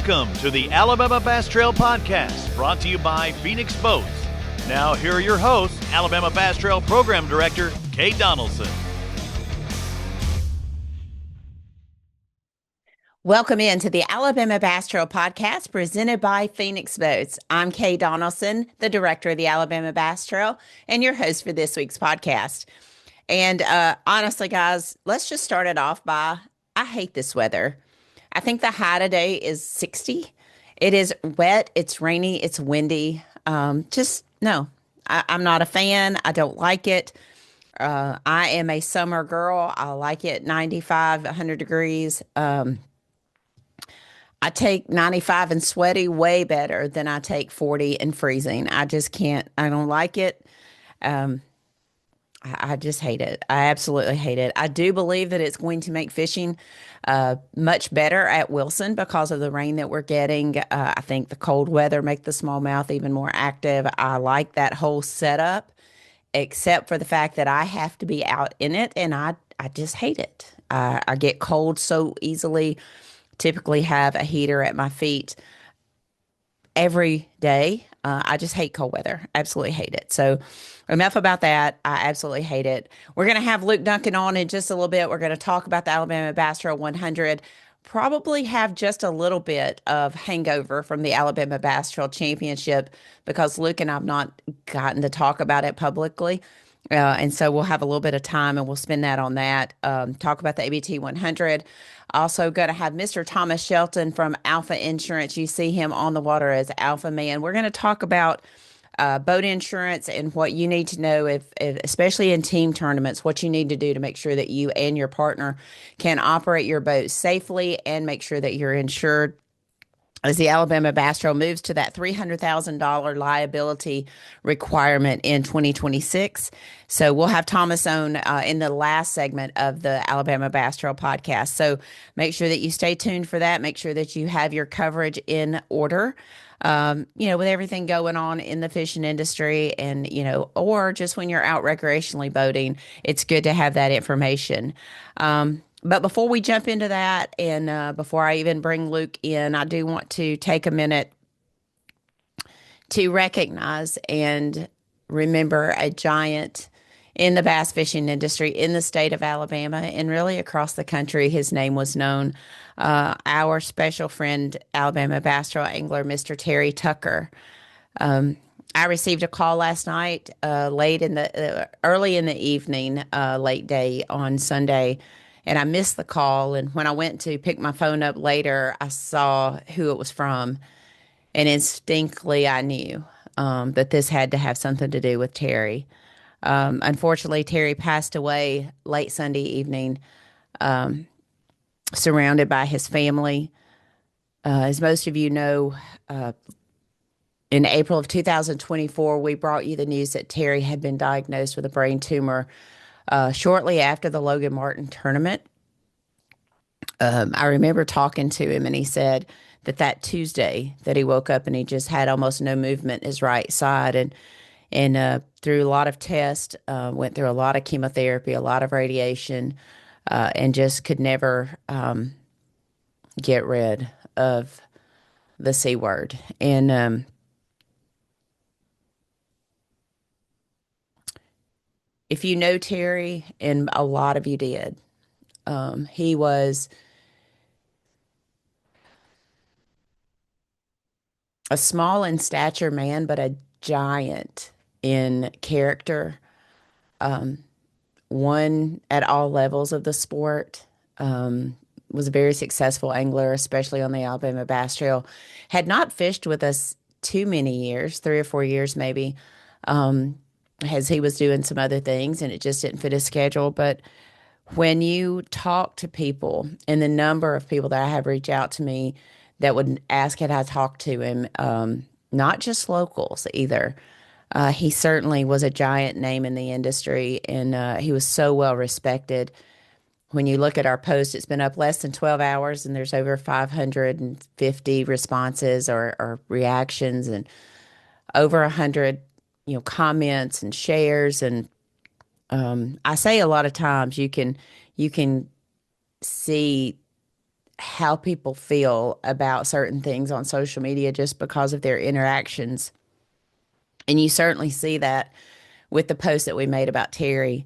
Welcome to the Alabama Bass Trail Podcast, brought to you by Phoenix Boats. Now, here are your hosts, Alabama Bass Trail Program Director, Kate Donaldson. Welcome into the Alabama Bass Trail Podcast presented by Phoenix Boats. I'm Kay Donaldson, the director of the Alabama Bass Trail, and your host for this week's podcast. And honestly, guys, let's just start it off by, I hate this weather. I think the high today is 60. It is wet, it's rainy, it's windy. No, I'm not a fan. I don't like it. I am a summer girl. I like it 95, 100 degrees. I take 95 and sweaty way better than I take 40 and freezing. I just can't, I don't like it. I just hate it. I absolutely hate it. I do believe that it's going to make fishing much better at Wilson because of the rain that we're getting. I think the cold weather make the smallmouth even more active. I like that whole setup, except for the fact that I have to be out in it, and I just hate it. I get cold so easily. Typically have a heater at my feet every day. I just hate cold weather. Absolutely hate it. So enough about that. I absolutely hate it. We're going to have Luke Duncan on in just a little bit. We're going to talk about the Alabama Bass Trail 100. Probably have just a little bit of hangover from the Alabama Bass Trail Championship because Luke and I have not gotten to talk about it publicly. And so we'll have a little bit of time and we'll spend that on that. Talk about the ABT 100. Also going to have Mr. Thomas Shelton from Alfa Insurance. You see him on the water as Alfa Man. We're going to talk about boat insurance and what you need to know, if especially in team tournaments, what you need to do to make sure that you and your partner can operate your boat safely and make sure that you're insured as the Alabama Bass Trail moves to that $300,000 liability requirement in 2026. So we'll have Thomas on in the last segment of the Alabama Bass Trail podcast. So make sure that you stay tuned for that. Make sure that you have your coverage in order. With everything going on in the fishing industry and, or just when you're out recreationally boating, it's good to have that information. But before we jump into that and before I even bring Luke in, I do want to take a minute to recognize and remember a giant in the bass fishing industry in the state of Alabama and really across the country. His name was known. Our special friend, Alabama Bass Trail angler, Mr. Terry Tucker. I received a call last night, early in the evening, late day on Sunday, and I missed the call. And when I went to pick my phone up later, I saw who it was from, and instinctively I knew that this had to have something to do with Terry. Unfortunately, Terry passed away late Sunday evening, surrounded by his family. As most of you know, in April of 2024, we brought you the news that Terry had been diagnosed with a brain tumor shortly after the Logan Martin tournament. I remember talking to him, and he said that Tuesday that he woke up and he just had almost no movement in his right side, and through a lot of tests, went through a lot of chemotherapy, a lot of radiation, and just could never get rid of the C word. And if you know Terry, and a lot of you did, he was a small in stature man, but a giant in character. Won at all levels of the sport. Was a very successful angler, especially on the Alabama Bass Trail. Had not fished with us too many years, 3 or 4 years maybe, as he was doing some other things and it just didn't fit his schedule. But when you talk to people, and the number of people that I have reached out to me that would ask had I talked to him, not just locals either. He certainly was a giant name in the industry, and he was so well respected. When you look at our post, it's been up less than 12 hours, and there's over 550 responses or reactions, and over 100, comments and shares. And I say a lot of times you can see how people feel about certain things on social media just because of their interactions. And you certainly see that with the post that we made about Terry.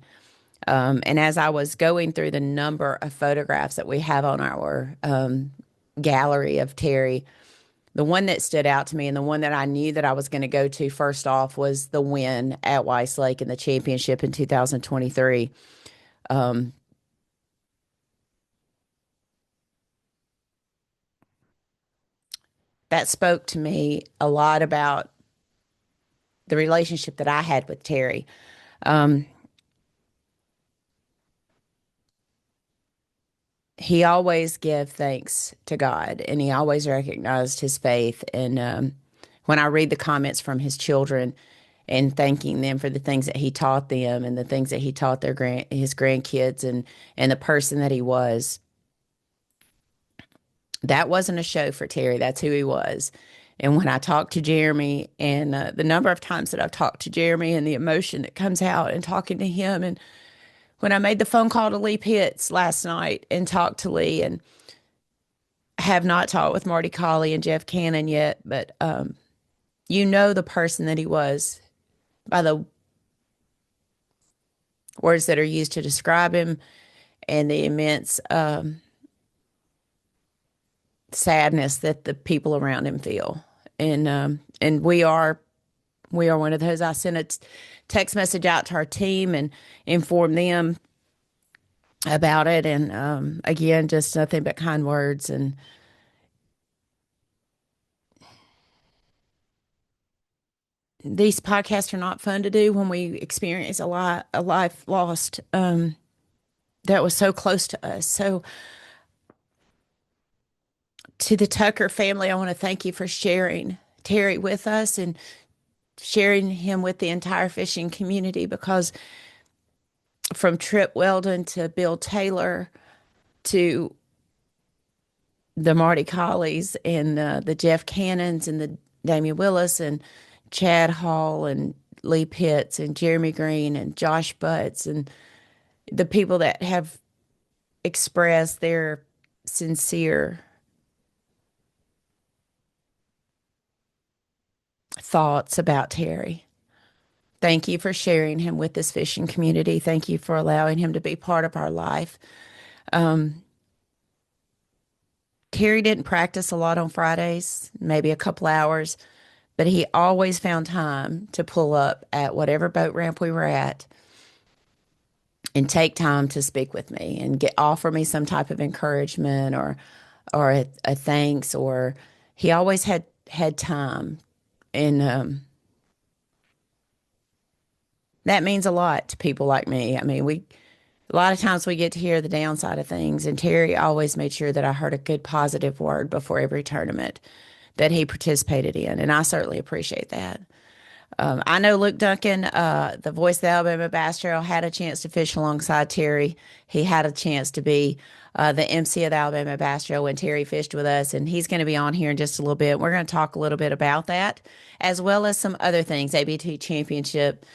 And as I was going through the number of photographs that we have on our gallery of Terry, the one that stood out to me and the one that I knew that I was going to go to first off was the win at Weiss Lake in the championship in 2023. That spoke to me a lot about the relationship that I had with Terry. He always gave thanks to God, and he always recognized his faith. And when I read the comments from his children and thanking them for the things that he taught them and the things that he taught his grandkids and the person that he was, that wasn't a show for Terry. That's who he was. And when I talked to Jeremy and the number of times that I've talked to Jeremy and the emotion that comes out and talking to him, and when I made the phone call to Lee Pitts last night and talked to Lee, and have not talked with Marty Colley and Jeff Cannon yet, but you know the person that he was by the words that are used to describe him and the immense sadness that the people around him feel. And we are one of those. I sent a text message out to our team and informed them about it. And again, just nothing but kind words. And these podcasts are not fun to do when we experience a life lost that was so close to us. So to the Tucker family, I want to thank you for sharing Terry with us and sharing him with the entire fishing community, because from Trip Weldon to Bill Taylor to the Marty Colleys and the Jeff Cannons and the Damian Willis and Chad Hall and Lee Pitts and Jeremy Green and Josh Butts and the people that have expressed their sincere thoughts about Terry. Thank you for sharing him with this fishing community. Thank you for allowing him to be part of our life. Terry didn't practice a lot on Fridays, maybe a couple hours, but he always found time to pull up at whatever boat ramp we were at and take time to speak with me and offer me some type of encouragement or a thanks, or he always had time. And that means a lot to people like me. I mean, a lot of times we get to hear the downside of things, and Terry always made sure that I heard a good positive word before every tournament that he participated in, and I certainly appreciate that. I know Luke Duncan, the voice of the Alabama Bass Trail, had a chance to fish alongside Terry. He had a chance to be the MC of the Alabama Bass Trail when Terry fished with us, and he's going to be on here in just a little bit. We're going to talk a little bit about that, as well as some other things, ABT Championship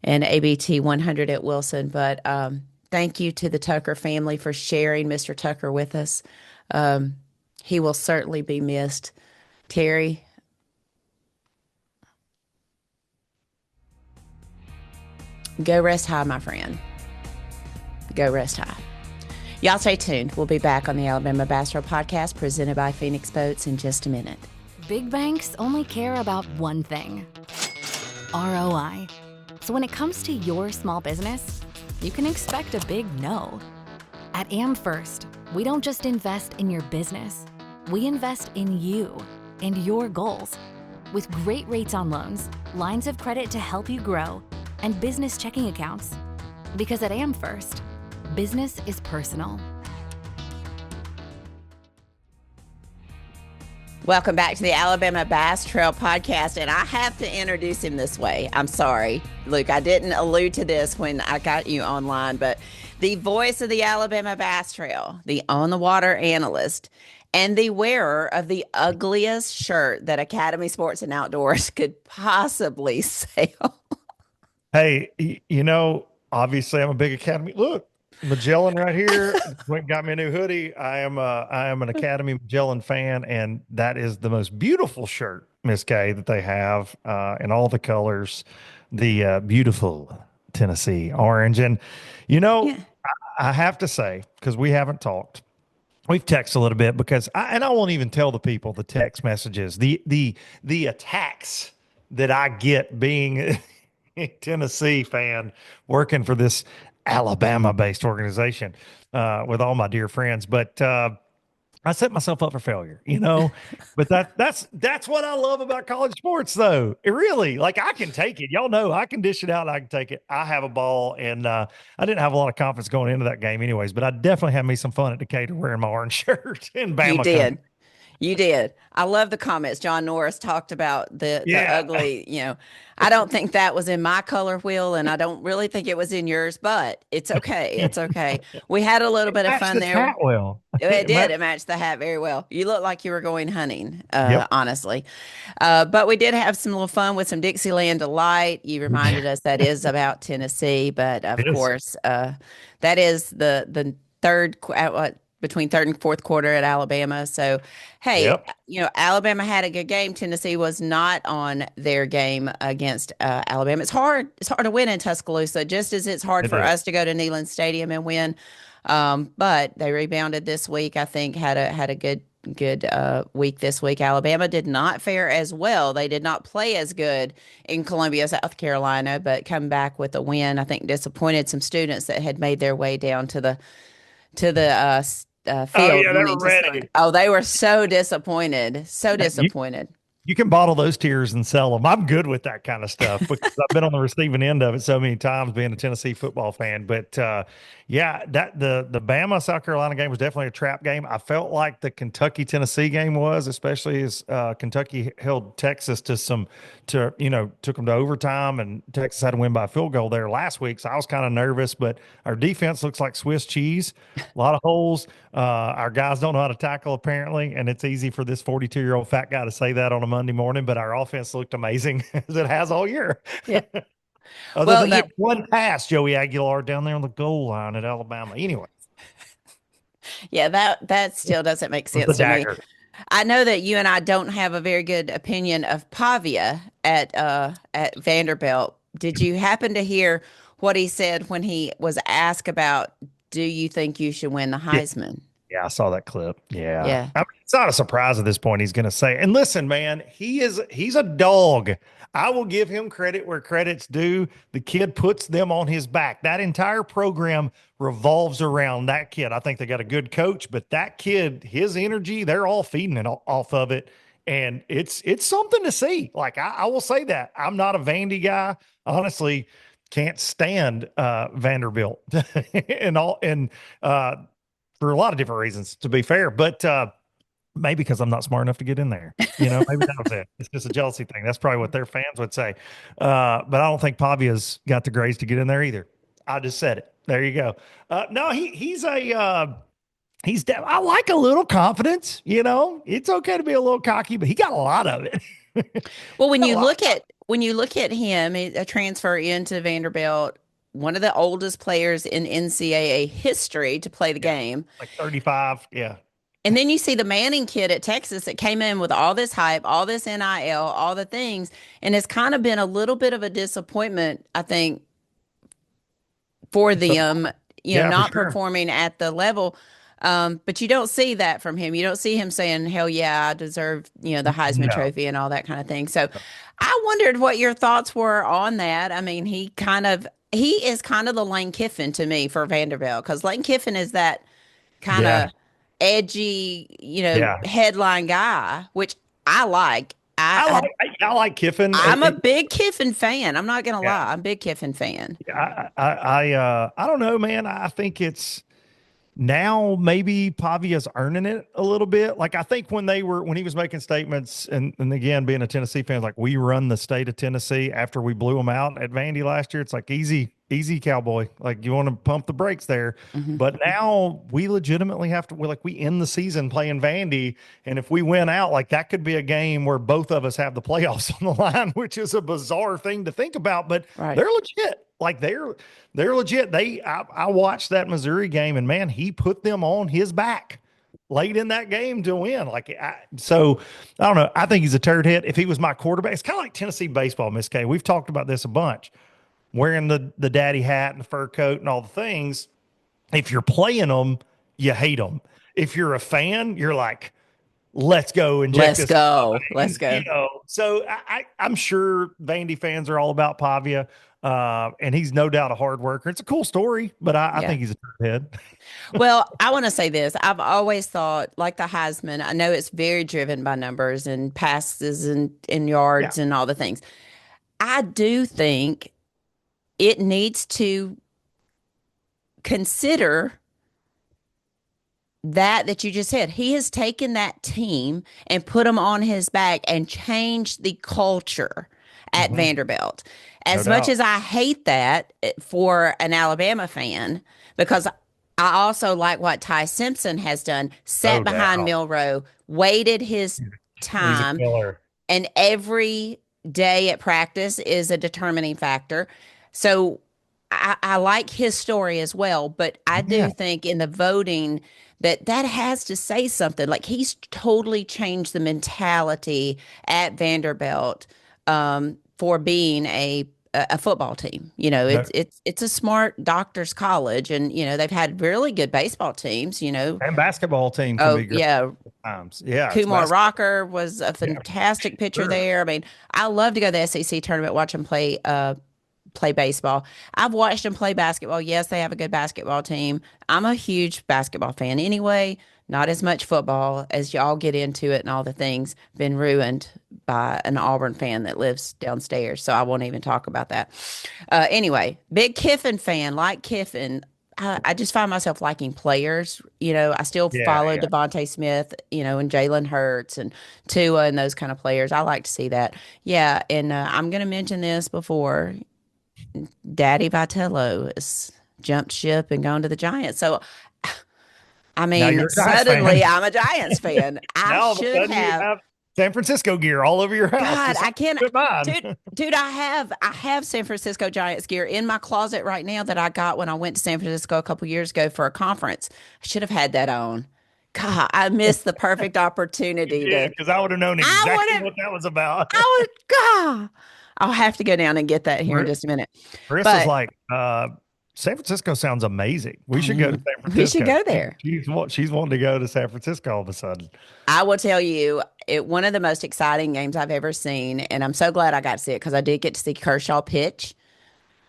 and ABT 100 at Wilson. But thank you to the Tucker family for sharing Mr. Tucker with us. He will certainly be missed. Terry, go rest high, my friend. Go rest high. Y'all stay tuned. We'll be back on the Alabama Bass Trail Podcast presented by Phoenix Boats in just a minute. Big banks only care about one thing: ROI. So when it comes to your small business, you can expect a big no. At AmFirst, we don't just invest in your business. We invest in you and your goals. With great rates on loans, lines of credit to help you grow, and business checking accounts. Because at AmFirst, business is personal. Welcome back to the Alabama Bass Trail Podcast, and I have to introduce him this way. I'm sorry, Luke, I didn't allude to this when I got you online, but the voice of the Alabama Bass Trail, the on-the-water analyst, and the wearer of the ugliest shirt that Academy Sports and Outdoors could possibly sell. Hey, obviously I'm a big Academy. Look, Magellan right here. Went and got me a new hoodie. I am an Academy Magellan fan, and that is the most beautiful shirt, Miss K, that they have in all the colors. The beautiful Tennessee orange. And you know, Yeah. I have to say, because we haven't talked, we've texted a little bit because I won't even tell the people the text messages, the attacks that I get being a Tennessee fan working for this Alabama-based organization with all my dear friends. But I set myself up for failure, you know. But that's what I love about college sports, though. It really, like, I can take it. Y'all know I can dish it out. I can take it. I have a ball, and I didn't have a lot of confidence going into that game, anyways. But I definitely had me some fun at Decatur wearing my orange shirt in You Bama country. did. You did. I love the comments. John Norris talked about the Yeah, ugly, I don't think that was in my color wheel, and I don't really think it was in yours, but it's okay. It's okay. We had a little bit of matched fun this there. hat well. It did. It matched the hat very well. You look like you were going hunting, Yep. honestly. But we did have some little fun with some Dixieland Delight. You reminded us that is about Tennessee, but of It is. course, that is the third between third and fourth quarter at Alabama. So, hey, Yep. Alabama had a good game. Tennessee was not on their game against Alabama. It's hard. It's hard to win in Tuscaloosa, just as it's hard It for is. us to go to Neyland Stadium and win. But they rebounded this week. I think had a good week this week. Alabama did not fare as well. They did not play as good in Columbia, South Carolina, but come back with a win. I think disappointed some students that had made their way down to the Oh field yeah, they wanting were to see. ready. Oh, they were so disappointed. So You disappointed. You can bottle those tears and sell them. I'm good with that kind of stuff because I've been on the receiving end of it so many times being a Tennessee football fan. But yeah, that the Bama South Carolina game was definitely a trap game. I felt like the Kentucky Tennessee game was, especially as Kentucky held Texas took them to overtime, and Texas had to win by a field goal there last week. So I was kind of nervous, but our defense looks like Swiss cheese, a lot of holes. Our guys don't know how to tackle apparently, and it's easy for this 42-year-old fat guy to say that on a Monday morning, but our offense looked amazing as it has all year. Yeah. Other Well, than that one pass, Joey Aguilar down there on the goal line at Alabama. Anyway, yeah, that still doesn't make was the sense to me. dagger. I know that you and I don't have a very good opinion of Pavia at Vanderbilt. Did you happen to hear what he said when he was asked about, do you think you should win the Yeah, Heisman? yeah, I saw that clip. Yeah. Yeah. I mean, it's not a surprise at this point he's going to say. And listen, man, he's a dog. I will give him credit where credit's due. The kid puts them on his back. That entire program revolves around that kid. I think they got a good coach, but that kid, his energy, they're all feeding it off of it. And it's something to see. Like I will say that. I'm not a Vandy guy. Honestly, can't stand Vanderbilt and for a lot of different reasons, to be fair. But maybe because I'm not smart enough to get in there. Maybe that was it. It's just a jealousy thing. That's probably what their fans would say. But I don't think Pavia's got the grades to get in there either. I just said it. There you go. No, I like a little confidence. It's okay to be a little cocky, but he got a lot of it. Well, when Got a you lot. look at him, a transfer into Vanderbilt, one of the oldest players in NCAA history to play the Yeah, game. like 35. Yeah. And then you see the Manning kid at Texas that came in with all this hype, all this NIL, all the things, and it's kind of been a little bit of a disappointment, I think, for So, them, yeah, for not sure. performing at the level. But you don't see that from him. You don't see him saying, hell yeah, I deserve, the Heisman No. Trophy and all that kind of thing. So I wondered what your thoughts were on that. I mean, he is kind of the Lane Kiffin to me for Vanderbilt, because Lane Kiffin is that kind Yeah. of edgy, Yeah. headline guy, which I like. I like Kiffin. I'm a big Kiffin fan. I'm not gonna Yeah. lie. I'm a big Kiffin fan. I don't know, man. I think it's now maybe Pavia's earning it a little bit. Like I think when he was making statements, and again being a Tennessee fan, like we run the state of Tennessee after we blew them out at Vandy last year. It's like easy easy, cowboy. Like you want to pump the brakes there. Mhm. But now we legitimately have to, we end the season playing Vandy. And if we win out, like that could be a game where both of us have the playoffs on the line, which is a bizarre thing to think about, but Right. they're legit. Like they're legit. I watched that Missouri game and man, he put them on his back late in that game to win. So I don't know. I think he's a turd hit. If he was my quarterback, it's kind of like Tennessee baseball, Miss K. We've talked about this a bunch wearing the daddy hat and the fur coat and all the things. If you're playing them, you hate them. If you're a fan, you're like, let's go inject Let's this. go. Let's go. So I'm sure Vandy fans are all about Pavia. And he's no doubt a hard worker. It's a cool story, but I Yeah. think he's a turd head. Well, I want to say this. I've always thought, like the Heisman, I know it's very driven by numbers and passes and Yeah. yards and all the things. I do think it needs to consider that you just said. He has taken that team and put them on his back and changed the culture at Mhm. Vanderbilt. As No much doubt. as I hate that for an Alabama fan, because I also like what Ty Simpson has done, sat No behind doubt. Milroe, waited his He's a time, killer. and every day at practice is a determining factor. So I like his story as well, but I Yeah. do think in the voting that has to say something. Like he's totally changed the mentality at Vanderbilt for being a football team. You know, No, it's a smart doctors college, and you know they've had really good baseball teams. You know, and basketball team can oh be great yeah, times. Yeah, it's Kumar basketball. Rocker was a Yeah, fantastic pitcher sure. there. I mean, I love to go to the SEC tournament, watch them play baseball. I've watched them play basketball. Yes, they have a good basketball team. I'm a huge basketball fan anyway. Not as much football as y'all get into it and all the things been ruined by an Auburn fan that lives downstairs. So I won't even talk about that. Anyway, big Kiffin fan, like Kiffin. I just find myself liking players. You know, I still Yeah, follow yeah. Devontae Smith, you know, and Jalen Hurts and Tua and those kind of players. I like to see that. Yeah, and I'm going to mention this before. Daddy Vitello has jumped ship and gone to the Giants. So, I Now mean, you're a Giants fan. suddenly I'm a Giants fan. I Now all of a should sudden you have. have San Francisco gear all over your house, God, just I like can't, mine. dude. I have San Francisco Giants gear in my closet right now that I got when I went to San Francisco a couple years ago for a conference. I should have had that on. God, I missed the perfect You opportunity did, to. because I would have known I would exactly have. what that was about. I would. God, I'll have to go down and get that here in Chris just a minute. Chris was But like, San Francisco sounds amazing. We I should go to know San we should Francisco. go there. She's wanting to go to San Francisco all of a sudden. I will tell you, one of the most exciting games I've ever seen, and I'm so glad I got to see it because I did get to see Kershaw pitch,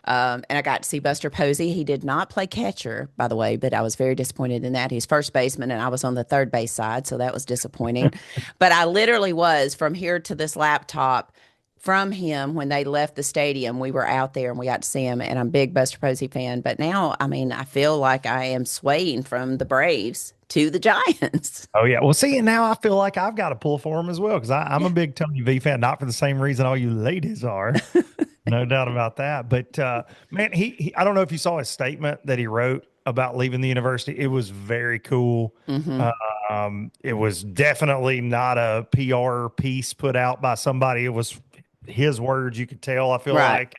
and I got to see Buster Posey. He did not play catcher, by the way, but I was very disappointed in that. He's first baseman, and I was on the third base side, so that was disappointing. But I literally was from here to this laptop. From him when they left the stadium, we were out there and we got to see him. And I'm a big Buster Posey fan. But now, I mean, I feel like I am swaying from the Braves to the Giants. Oh yeah. Well, see, and now I feel like I've got to pull for him as well because I'm a big Tony V fan, not for the same reason all you ladies are. No doubt about that. But man, I don't know if you saw his statement that he wrote about leaving the university. It was very cool. Hmm. It was definitely not a PR piece put out by somebody. It was his words. You could tell. I feel Right.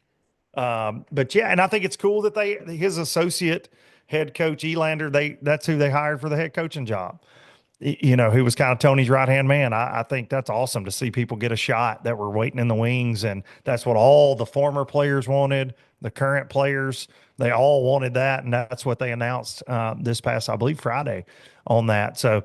like. But yeah, and I think it's cool that his associate head coach Elander, that's who they hired for the head coaching job. You know, who was kind of Tony's right hand man. I think that's awesome to see people get a shot that were waiting in the wings, and that's what all the former players wanted. The current players, they all wanted that, and that's what they announced this past, I believe, Friday on that. So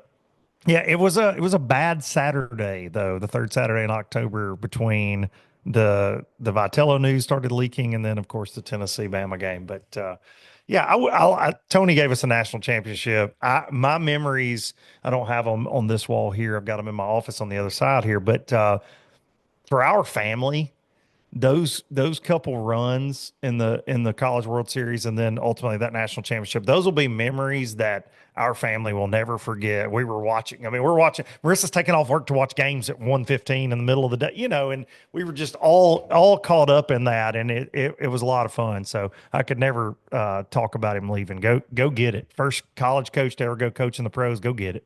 yeah, it was a bad Saturday though, the third Saturday in October between the Vitello news started leaking and then of course the Tennessee Bama game. But yeah, Tony gave us a national championship. My memories, I don't have them on this wall here. I've got them in my office on the other side here. But for our family, those couple runs in the College World Series and then ultimately that national championship, those will be memories that our family will never forget. We were watching. I mean, we're watching. Marissa's taking off work to watch games at 1:15 in the middle of the day, and we were just all caught up in that, and it was a lot of fun. So I could never talk about him leaving. Go get it. First college coach to ever go coach in the pros. Go get it.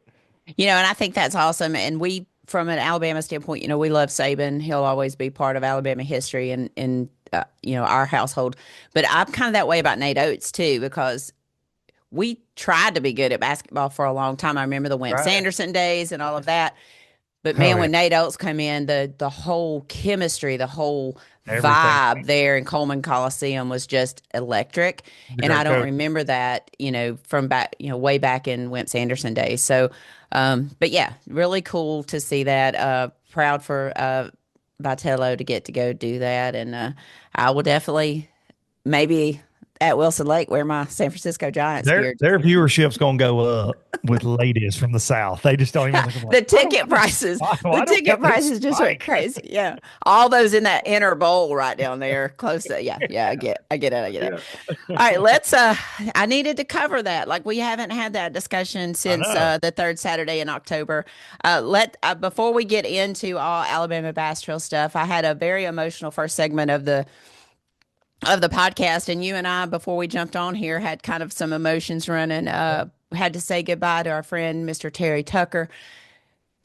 And I think that's awesome. And we, from an Alabama standpoint, we love Saban. He'll always be part of Alabama history and our household. But I'm kind of that way about Nate Oates too, because we tried to be good at basketball for a long time. I remember the Wimp Sanderson days and all of that. But man, when Nate Oates come in, the whole chemistry, the whole vibe there in Coleman Coliseum was just electric. And I don't remember that, from back, way back in Wimp Sanderson days. So, but yeah, really cool to see that. Proud for Vitello to get to go do that. And I will definitely maybe at Wilson Lake wear my San Francisco Giants gear. Their viewership's going to go up with ladies from the South. They just don't even think about the ticket prices. The ticket prices just went crazy. Yeah. All those in that inner bowl right down there close to, yeah, I get it. All right, let's, I needed to cover that. Like we haven't had that discussion since the third Saturday in October. Before we get into all Alabama Bass Trail stuff, I had a very emotional first segment of the podcast, and you and I, before we jumped on here, had kind of some emotions running. Had to say goodbye to our friend Mr. Terry Tucker.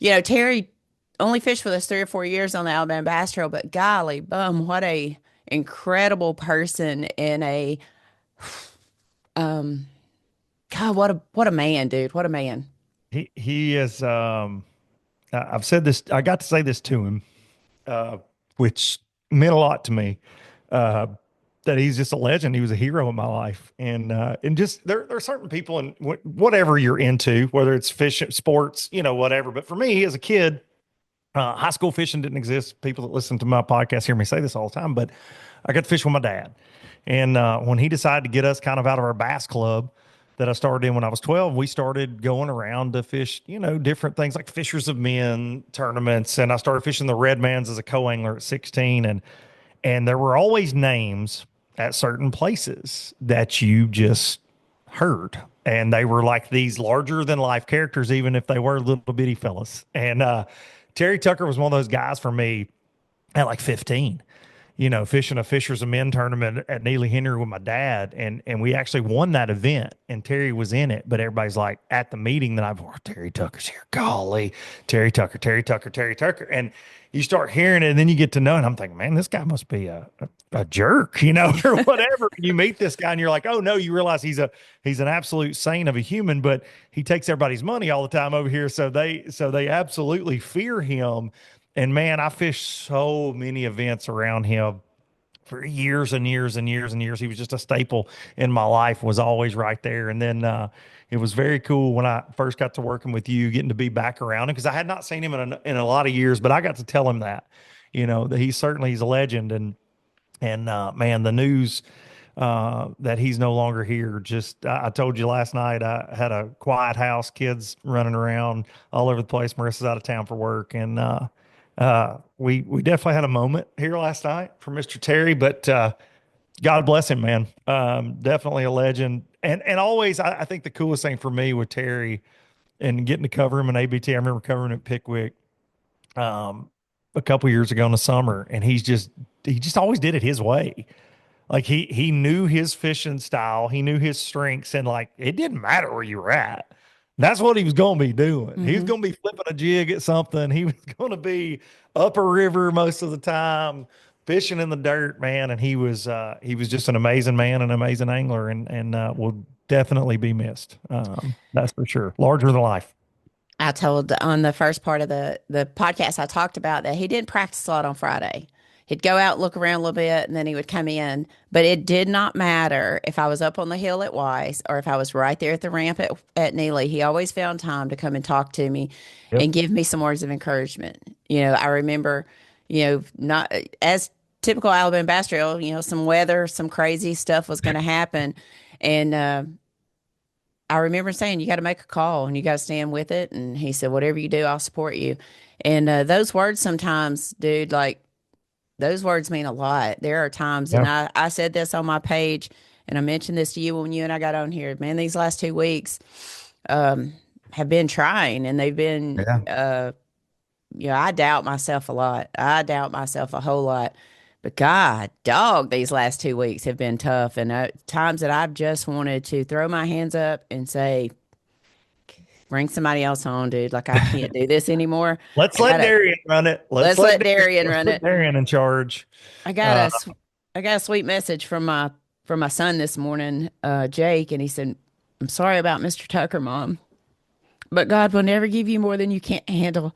Terry only fished with us 3 or 4 years on the Alabama Bass Trail, but golly bum, what a incredible person and a God, what a man, dude. What a man. He is I've said this, I got to say this to him, which meant a lot to me. That he's just a legend. He was a hero in my life. And just there are certain people in whatever you're into, whether it's fishing, sports, whatever. But for me as a kid, high school fishing didn't exist. People that listen to my podcast hear me say this all the time, but I got to fish with my dad. And when he decided to get us kind of out of our bass club that I started in when I was 12, we started going around to fish, different things like Fishers of Men tournaments. And I started fishing the Redmans as a co-angler at 16. And there were always names at certain places that you just heard. And they were like these larger than life characters, even if they were little bitty fellas. And Terry Tucker was one of those guys for me at like 15, fishing a Fishers of Men tournament at Neely Henry with my dad. And we actually won that event and Terry was in it. But everybody's like at the meeting that Terry Tucker's here. Golly, Terry Tucker. And you start hearing it and then you get to know, and I'm thinking, man, this guy must be a jerk, or whatever. You meet this guy and you're like, oh no, you realize he's an absolute saint of a human, but he takes everybody's money all the time over here. So they absolutely fear him. And man, I fished so many events around him for years and years and years and years. He was just a staple in my life, was always right there. And then it was very cool when I first got to working with you, getting to be back around him, because I had not seen him in a lot of years, but I got to tell him that, that he's a legend. And man, the news that he's no longer here. Just, I told you last night, I had a quiet house, kids running around all over the place. Marissa's out of town for work. And we definitely had a moment here last night for Mr. Terry, but God bless him, man. Definitely a legend. And always, I think the coolest thing for me with Terry and getting to cover him in ABT, I remember covering him at Pickwick a couple years ago in the summer, and he just always did it his way. Like he knew his fishing style, he knew his strengths, and like it didn't matter where you were at. That's what he was going to be doing. Mm-hmm. He was going to be flipping a jig at something. He was going to be up a river most of the time, fishing in the dirt, man. And he was just an amazing man, an amazing angler, and will definitely be missed. That's for sure. Larger than life. I told on the first part of the podcast, I talked about that he didn't practice a lot on Friday. He'd go out, look around a little bit, and then he would come in. But it did not matter if I was up on the hill at Weiss or if I was right there at the ramp at Neely. He always found time to come and talk to me and give me some words of encouragement. I remember, not as typical Alabama Bass Trail, some weather, some crazy stuff was going to happen. And I remember saying, you got to make a call and you got to stand with it. And he said, whatever you do, I'll support you. And those words sometimes, dude, like, those words mean a lot. There are times, and Yeah. I said this on my page, and I mentioned this to you when you and I got on here. Man, these last 2 weeks have been trying, and they've been, Yeah. I doubt myself a lot. I doubt myself a whole lot. But God, dog, these last 2 weeks have been tough, and times that I've just wanted to throw my hands up and say, bring somebody else on, dude. Like, I can't do this anymore. Let's I let gotta, Darian run it. let's let Darian Let's run put it. Darian in charge. I got a, s- I got a sweet message from my son this morning, Jake, and he said, "I'm sorry about Mr. Tucker, Mom, but God will never give you more than you can't handle.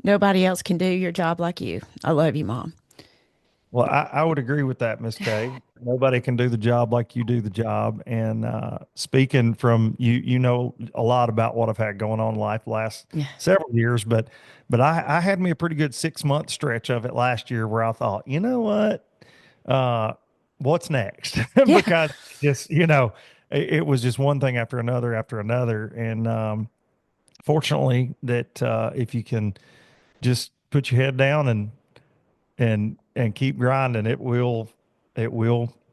Nobody else can do your job like you. I love you, Mom." Well, I would agree with that, Miss Kay. Nobody can do the job like you do the job. And speaking from you, you know a lot about what I've had going on in life the last Yeah, several years, but I had me a pretty good 6 month stretch of it last year where I thought, you know what, uh, what's next? yeah, Because just it was just one thing after another, and fortunately that if you can just put your head down and keep grinding, it will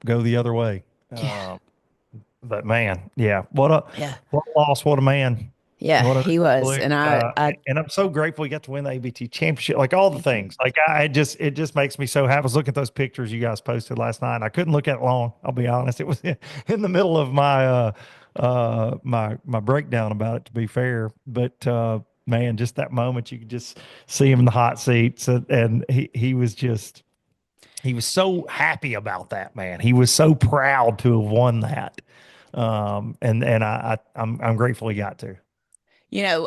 go the other way. yeah, But man, yeah, what a yeah, what a loss, what a man, yeah. what an He was, absolute. and And I'm so grateful he got to win the ABT championship, like all the thank you. things. Like it just makes me so happy. I was looking at those pictures you guys posted last night. And I couldn't look at it long. I'll be honest. It was in the middle of my breakdown about it, to be fair. But man, just that moment, you could just see him in the hot seats, and he was so happy about that, man. He was so proud to have won that. And I'm grateful he got to.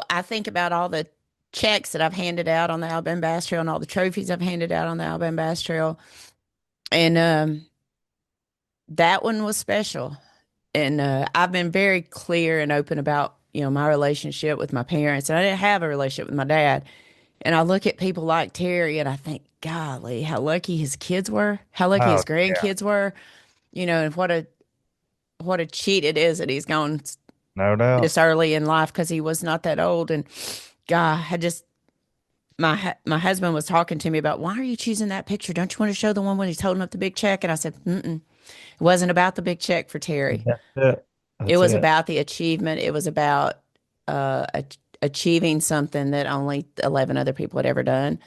I think about all the checks that I've handed out on the Alabama Bass Trail and all the trophies I've handed out on the Alabama Bass Trail, and that one was special. And I've been very clear and open about my relationship with my parents, and I didn't have a relationship with my dad. And I look at people like Terry, and I think, golly, how lucky his kids were, how lucky Oh his yeah, grandkids were, and what a cheat it is that he's gone no doubt. this early in life because he was not that old. And God, my husband was talking to me about, why are you choosing that picture? Don't you want to show the one when he's holding up the big check? And I said, mm-mm. It wasn't about the big check for Terry. That's it. It That's was it. about the achievement. It was about achieving something that only 11 other people had ever done.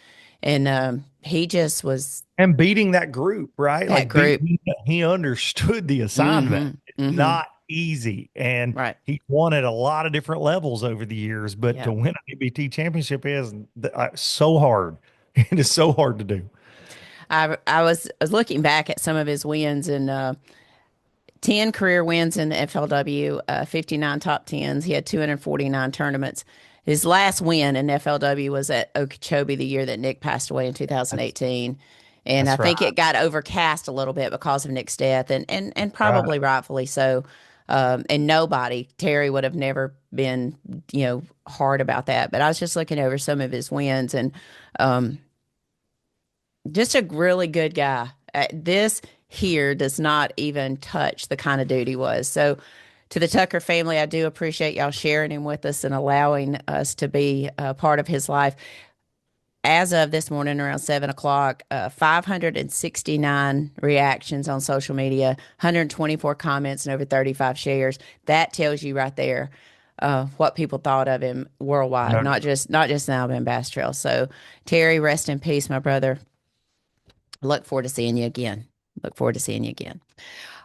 And he just was And beating that group, right? that Like group. he understood the assignment. Mm-hmm. It's Mm-hmm. not easy, and Right. he won at a lot of different levels over the years. But to Yeah. win an ABT championship is so hard. It is so hard to do. I was looking back at some of his wins, and 10 career wins in the FLW, 59 top tens. He had 249 tournaments. His last win in FLW was at Okeechobee the year that Nick passed away in That's 2018. And I that's right. think it got overcast a little bit because of Nick's death, and Right. probably rightfully so. And Terry would have never been, hard about that. But I was just looking over some of his wins, and um, just a really good guy. This here does not even touch the kind of dude he was. So, to the Tucker family, I do appreciate y'all sharing him with us and allowing us to be a part of his life. As of this morning around 7 o'clock, 569 reactions on social media, 124 comments, and over 35 shares. That tells you right there what people thought of him worldwide, No. not just in Alabama Bass Trail. So, Terry, rest in peace, my brother. Look forward to seeing you again. Look forward to seeing you again.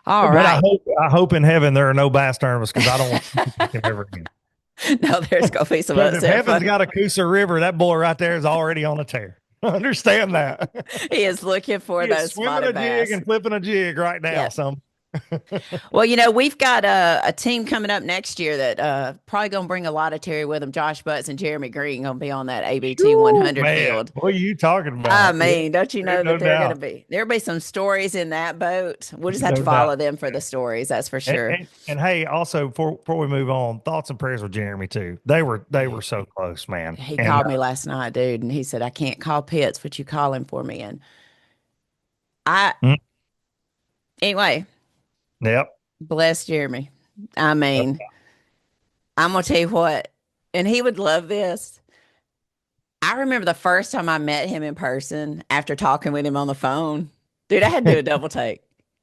All But right. I hope in heaven there are no bass tournaments, because I don't want to see him ever again. No, there's gonna be some Because if upset heaven's fun. got a Coosa River, that boy right there is already on a tear. Understand that. He is looking for He is those swimming a spotted jig bass. and flipping a jig right now. Yeah. Some Well, we've got a team coming up next year that probably going to bring a lot of Terry with them. Josh Butts and Jeremy Green going to be on that ABT Whew, 100 man, field. what are you talking I about? Yeah, mean, don't you know no that they're going to doubt. be? There'll be some stories in that boat. We'll just have to No doubt. follow them for the stories. That's for And, sure. and, and hey, also before we move on, thoughts and prayers with Jeremy too. They were so close, man. He And called me last night, dude, and he said, "I can't call Pitts, but you call him for me." And I, mm, anyway, yep. bless Jeremy. I mean, I'm gonna tell you what, and he would love this. I remember the first time I met him in person after talking with him on the phone. Dude, I had to do a double take.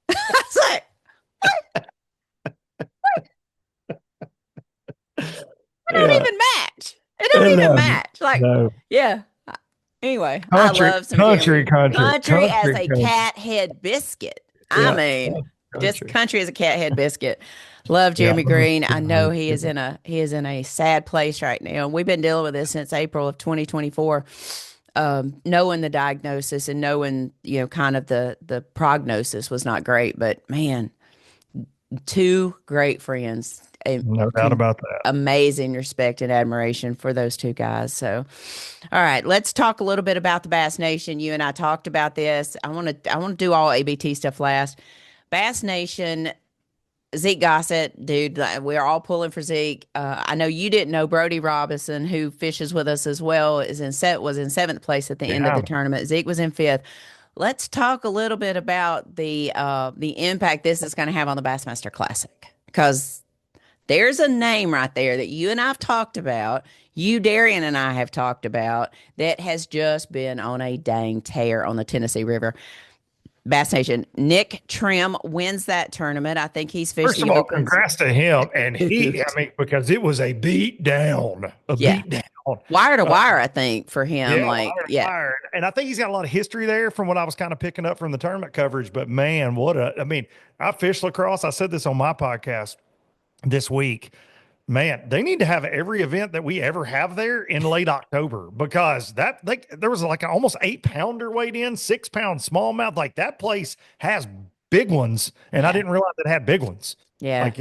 I was like, it don't Yeah. even match. It don't even No, match. Like, no. yeah. Anyway, I Country, love some country, Jeremy. country, Country as country, a country. cat head biscuit. I Yeah. mean, just Country. country as a cat head biscuit. Love Yeah. Jeremy Green. I know he is in a sad place right now. We've been dealing with this since April of 2024. Knowing the diagnosis and knowing, kind of the prognosis was not great, but man, two great friends. No doubt about that. Amazing respect and admiration for those two guys. So, all right, let's talk a little bit about the Bass Nation. You and I talked about this. I want to do all ABT stuff last. Bass Nation, Zeke Gossett, dude, like, we're all pulling for Zeke. I know you didn't know Brody Robinson, who fishes with us as well, was in seventh place at the end of Yeah. the tournament. Zeke was in fifth. Let's talk a little bit about the impact this is going to have on the Bassmaster Classic, because there's a name right there that you and I've talked about, you, Darian, and I have talked about, that has just been on a dang tear on the Tennessee River. Bass Nation. Nick Trim wins that tournament. I think he's fished First of the all, Opens. congrats to him. And because it was a beat down, Yeah. beat down. Wire to wire, I think, for him. Yeah, Like, wire to yeah. wire. And I think he's got a lot of history there from what I was kind of picking up from the tournament coverage. But man, I fished lacrosse. I said this on my podcast this week. Man, they need to have every event that we ever have there in late October, because there was like an almost 8-pounder weighed in, 6-pound smallmouth. Like, that place has big ones, and I Yeah. didn't realize it had big ones. Yeah. Like,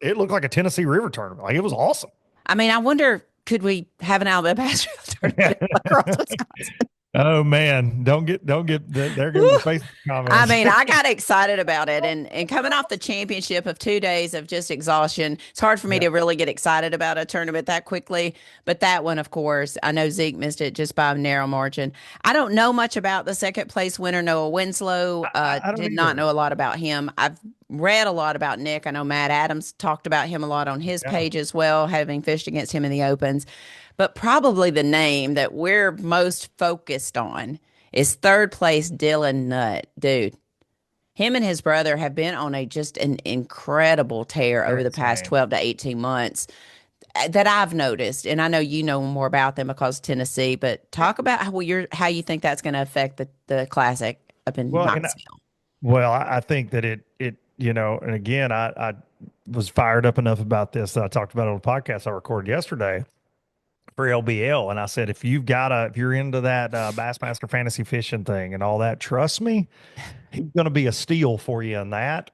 it looked like a Tennessee River tournament. Like, it was awesome. I mean, I wonder, could we have an Alabama Bass Trail tournament across Wisconsin? Oh man, don't get they're going to face comments. I mean, I got excited about it, and coming off the championship of 2 days of just exhaustion, it's hard for me to really get excited about a tournament that quickly. But that one, of course, I know Zeke missed it just by a narrow margin. I don't know much about the second place winner, Noah Winslow. I don't Did not either. know a lot about him. I've read a lot about Nick. I know Matt Adams talked about him a lot on his page as well, having fished against him in the Opens. But probably the name that we're most focused on is third place Dylan Nutt. Dude, him and his brother have been on just an incredible tear over the past 12 to 18 months that I've noticed. And I know you know more about them because of Tennessee, but talk about how you think that's going to affect the Classic up in Knoxville. I think that it and again, I was fired up enough about this that I talked about it on the podcast I recorded yesterday for LBL. And I said, if you're into that Bassmaster fantasy fishing thing and all that, trust me, he's going to be a steal for you in that.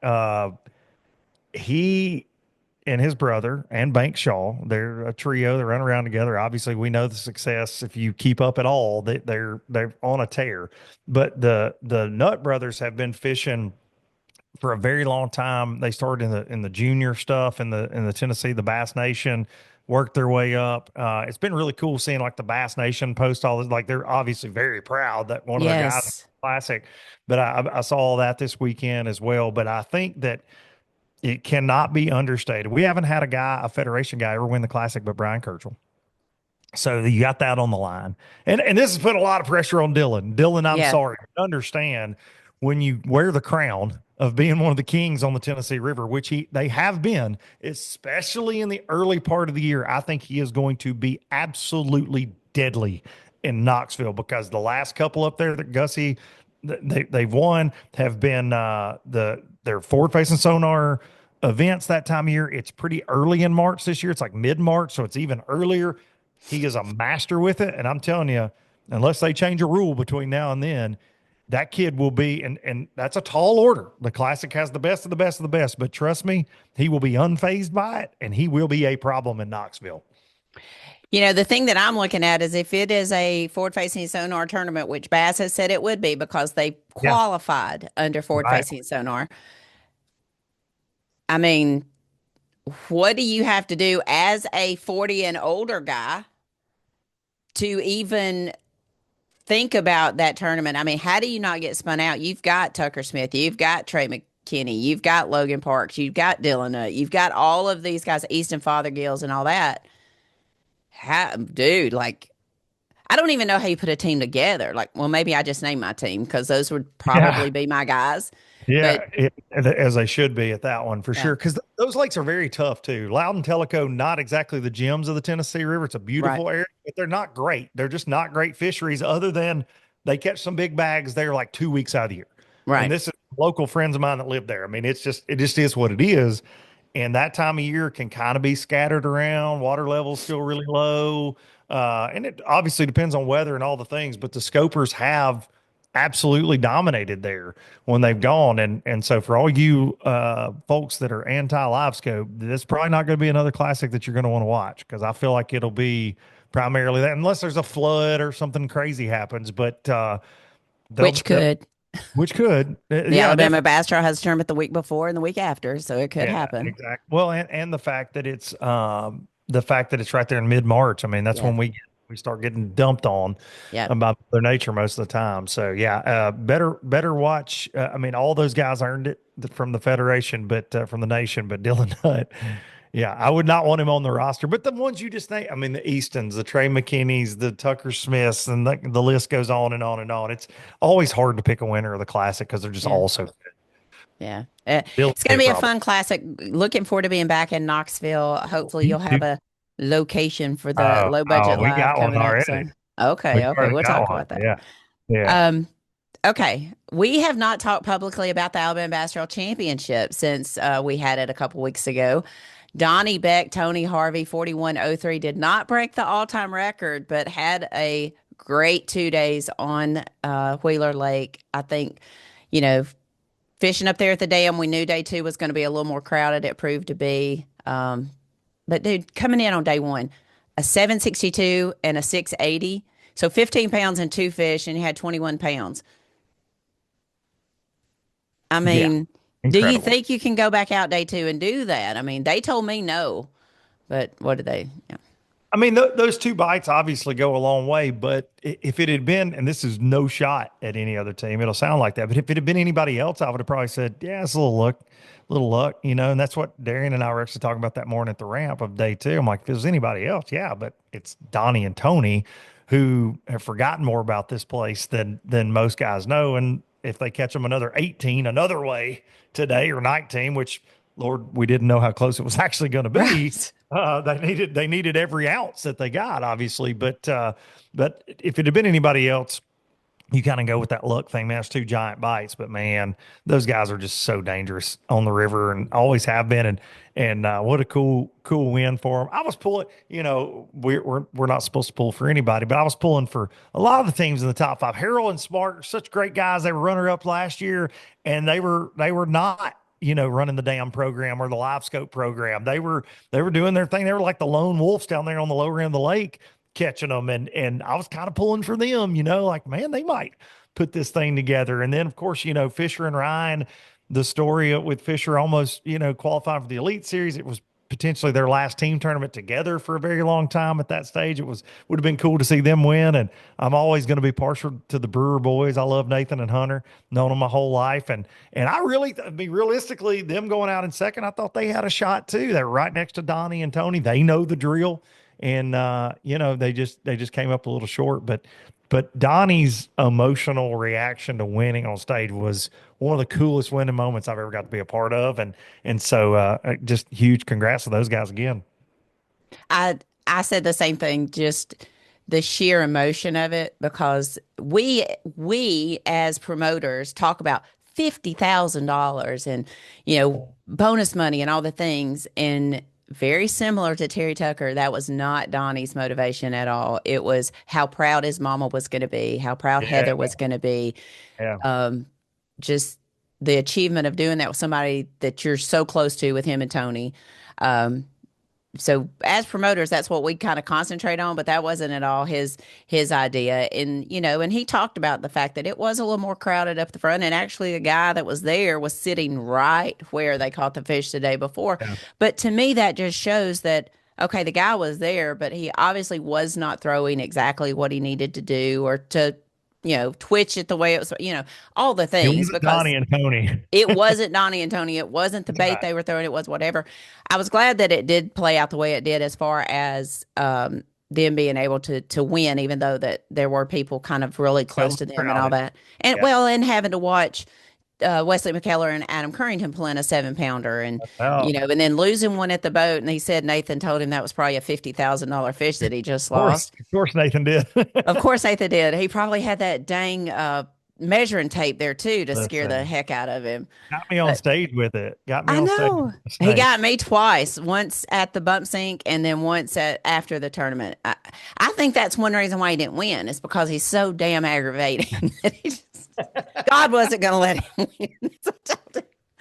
He and his brother and Bank Shaw, they're a trio. They run around together. Obviously, we know the success, if you keep up at all, that they're on a tear. But the Nutt brothers have been fishing for a very long time. They started in the junior stuff in the Tennessee, the Bass Nation, worked their way up. It's been really cool seeing like the Bass Nation post all this. Like, they're obviously very proud that one of the guys in the Classic. But I saw all that this weekend as well. But I think that it cannot be understated. We haven't had a Federation guy ever win the Classic but Brian Kirchhoff. So you got that on the line. And this has put a lot of pressure on Dylan. Dylan, I'm sorry. Understand, when you wear the crown of being one of the kings on the Tennessee River, which they have been, especially in the early part of the year, I think he is going to be absolutely deadly in Knoxville, because the last couple up there that Gussie they've won have been their forward-facing sonar events that time of year. It's pretty early in March this year. It's like mid-March, so it's even earlier. He is a master with it, and I'm telling you, unless they change a rule between now and then, that kid will be, and that's a tall order. The Classic has the best of the best of the best, but trust me, he will be unfazed by it, and he will be a problem in Knoxville. The thing that I'm looking at is if it is a forward-facing sonar tournament, which Bass has said it would be because they qualified under forward-facing sonar. I mean, what do you have to do as a 40 and older guy to even think about that tournament? I mean, how do you not get spun out? You've got Tucker Smith, you've got Trey McKinney, you've got Logan Parks, you've got Dylan Nutt, you've got all of these guys, Easton Fothergills and all that. I don't even know how you put a team together. Like, well, maybe I just name my team because those would Yeah. probably be my guys. Yeah, But as they should be at that one for yeah, sure. Because those lakes are very tough too. Loudon, Tellico, not exactly the gems of the Tennessee River. It's a right, beautiful area, but they're not great. They're just not great fisheries. Other than they catch some big bags, they're like 2 weeks out of the year. And right. this is local friends of mine that live there. I mean, it just is what it is. And that time of year can kind of be scattered around. Water levels still really low. And it obviously depends on weather and all the things, but the scopers have absolutely dominated there when they've gone. And so for all you folks that are anti live scope, this is probably not going to be another classic that you're going to want to watch because I feel like it'll be primarily that unless there's a flood or something crazy happens. But Which they'll could. which could The yeah, Alabama definitely. Bass Trail has a tournament the week before and the week after, so it could Yeah, happen. exactly. Well, and the fact that it's right there in mid-March. I mean, that's Yeah, when we start getting dumped on yeah, about Mother Nature most of the time. So yeah, better watch. I mean, all those guys earned it from the federation, but from the nation. But Dylan Hunt, yeah, I would not want him on the roster. But the ones you just think, I mean, the Eastons, the Trey McKinneys, the Tucker Smiths, and the list goes on and on and on. It's always hard to pick a winner of the classic because they're just yeah. all so good. Yeah. Dylan It's going to Tate be a probably. fun classic. Looking forward to being back in Knoxville. Hopefully, You you'll have do. a location for the Oh, low budget oh, we live got one coming up. So, already. okay, We've okay, already we'll got talk one. about that. Yeah. Yeah. Um, okay, we have not talked publicly about the Alabama Bass Trail Championship since we had it a couple weeks ago. Donnie Beck, Tony Harvey, 4103 did not break the all-time record, but had a great 2 days on Wheeler Lake. I think, you know, fishing up there at the dam, we knew day two was going to be a little more crowded. It proved to be. But dude, coming in on day one, a 762 and a 680. So 15 pounds and two fish, and you had 21 pounds. I Yeah. mean, do you Incredible. think you can go back out day two and do that? I mean, they told me no, but what did they? Yeah. I mean, those two bites obviously go a long way, but if it had been, and this is no shot at any other team, it'll sound like that. But if it had been anybody else, I would have probably said, yeah, it's a little luck, you know. And that's what Darian and I were actually talking about that morning at the ramp of day two. I'm like, if it was anybody else, yeah, but it's Donnie and Tony who have forgotten more about this place than most guys know. And if they catch them another 18 another way today or 19, which Lord, we didn't know how close it was actually going to be. Right. They needed every ounce that they got, obviously. But if it had been anybody else, you kind of go with that luck thing. Man, it's two giant bites, but man, those guys are just so dangerous on the river and always have been. And what a cool win for them. I was pulling, you know, we're not supposed to pull for anybody, but I was pulling for a lot of the teams in the top five. Harold and Smart are such great guys. They were runner up last year, and they were not, you know, running the damn program or the live scope program. They were doing their thing. They were like the lone wolves down there on the lower end of the lake catching them. And I was kind of pulling for them, you know, like, man, they might put this thing together. And then of course, you know, Fisher and Ryan, the story with Fisher almost, you know, qualifying for the Elite Series. It was potentially their last team tournament together for a very long time at that stage. Would have been cool to see them win. And I'm always going to be partial to the Brewer boys. I love Nathan and Hunter, known them my whole life. And I mean, realistically, them going out in second, I thought they had a shot too. They were right next to Donnie and Tony. They know the drill. And you know, they just came up a little short. But Donnie's emotional reaction to winning on stage was one of the coolest winning moments I've ever got to be a part of. And so just huge congrats to those guys again. I I said the same thing, just the sheer emotion of it, because we as promoters talk about $50,000 and bonus money and all the things, and very similar to Terry Tucker, that was not Donnie's motivation at all. It was how proud his mama was going to be, how proud Yeah, Heather was going to be. yeah. Um, just the achievement of doing that with somebody that you're so close to, with him and Tony. Um, so as promoters, that's what we kind of concentrate on, but that wasn't at all his idea. And he talked about the fact that it was a little more crowded up the front, and actually the guy that was there was sitting right where they caught the fish the day before. Yeah. But to me, that just shows that, okay, the guy was there, but he obviously was not throwing exactly what he needed to do, or to twitch it the way it was, all the It things, wasn't because Donnie and Tony. it wasn't Donnie and Tony. It wasn't the bait Right. they were throwing. It was whatever. I was glad that it did play out the way it did, as far as them being able to win, even though that there were people kind of really close to them and all that. And Yeah. and having to watch Wesley McKellar and Adam Currington pulling a 7-pounder, and Oh, and then losing one at the boat. And he said Nathan told him that was probably a $50,000 fish that he just lost. of course, Nathan did. Of course, Nathan did. He probably had that dang measuring tape there too to scare the Listen, heck out of him. got me on But stage with it. Got me I on stage know with the he snake. got me twice. Once at the bump sink, and then once after the tournament. I think that's one reason why he didn't win. Is because he's so damn aggravating that God wasn't going to let him win.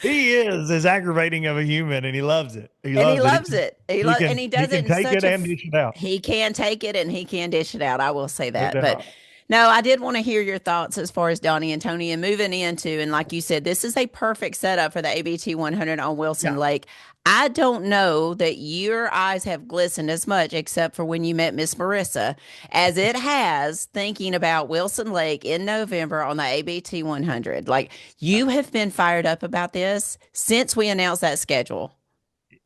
He is as aggravating of a human, and he loves it. He And loves it. and he does He it can in take such it and dish it out. he can take it and he can dish it out. I will say No that. But doubt. no, I did want to hear your thoughts as far as Donnie and Tony and moving into, and like you said, this is a perfect setup for the ABT 100 on Wilson Yeah. Lake. I don't know that your eyes have glistened as much, except for when you met Miss Marissa, as it has thinking about Wilson Lake in November on the ABT 100. Like, you have been fired up about this since we announced that schedule.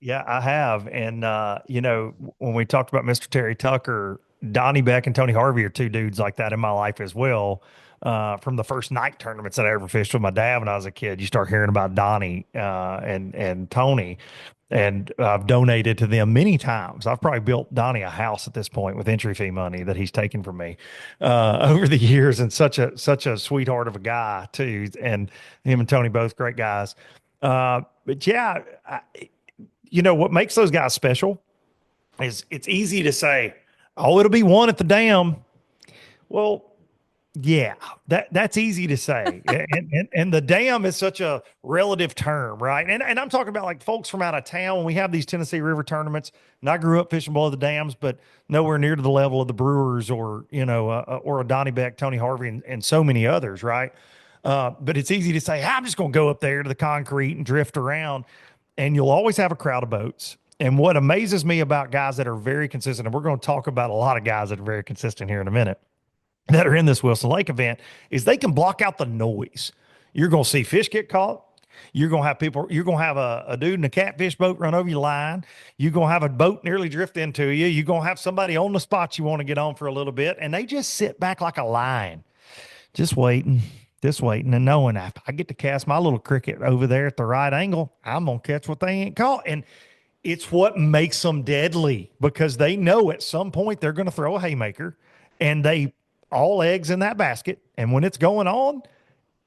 Yeah, I have. And, when we talked about Mr. Terry Tucker, Donnie Beck and Tony Harvey are two dudes like that in my life as well. From the first night tournaments that I ever fished with my dad when I was a kid, you start hearing about Donnie and Tony. And I've donated to them many times. I've probably built Donnie a house at this point with entry fee money that he's taken from me over the years. And such a sweetheart of a guy too. And him and Tony, both great guys. But yeah, what makes those guys special is it's easy to say, oh, it'll be one at the dam. Well, yeah, that's easy to say. and the dam is such a relative term, right? And I'm talking about like folks from out of town when we have these Tennessee River tournaments. And I grew up fishing below the dams, but nowhere near to the level of the Brewers or a Donnie Beck, Tony Harvey, and so many others, right? But it's easy to say, I'm just going to go up there to the concrete and drift around, and you'll always have a crowd of boats. And what amazes me about guys that are very consistent, and we're going to talk about a lot of guys that are very consistent here in a minute, that are in this Wilson Lake event, is they can block out the noise. You're going to see fish get caught. You're going to have people, you're going to have a dude in a catfish boat run over your line. You're going to have a boat nearly drift into you. You're going to have somebody on the spot you want to get on for a little bit. And they just sit back like a lion, just waiting and knowing if I get to cast my little cricket over there at the right angle, I'm going to catch what they ain't caught. And it's what makes them deadly, because they know at some point they're going to throw a haymaker, and they all eggs in that basket. And when it's going on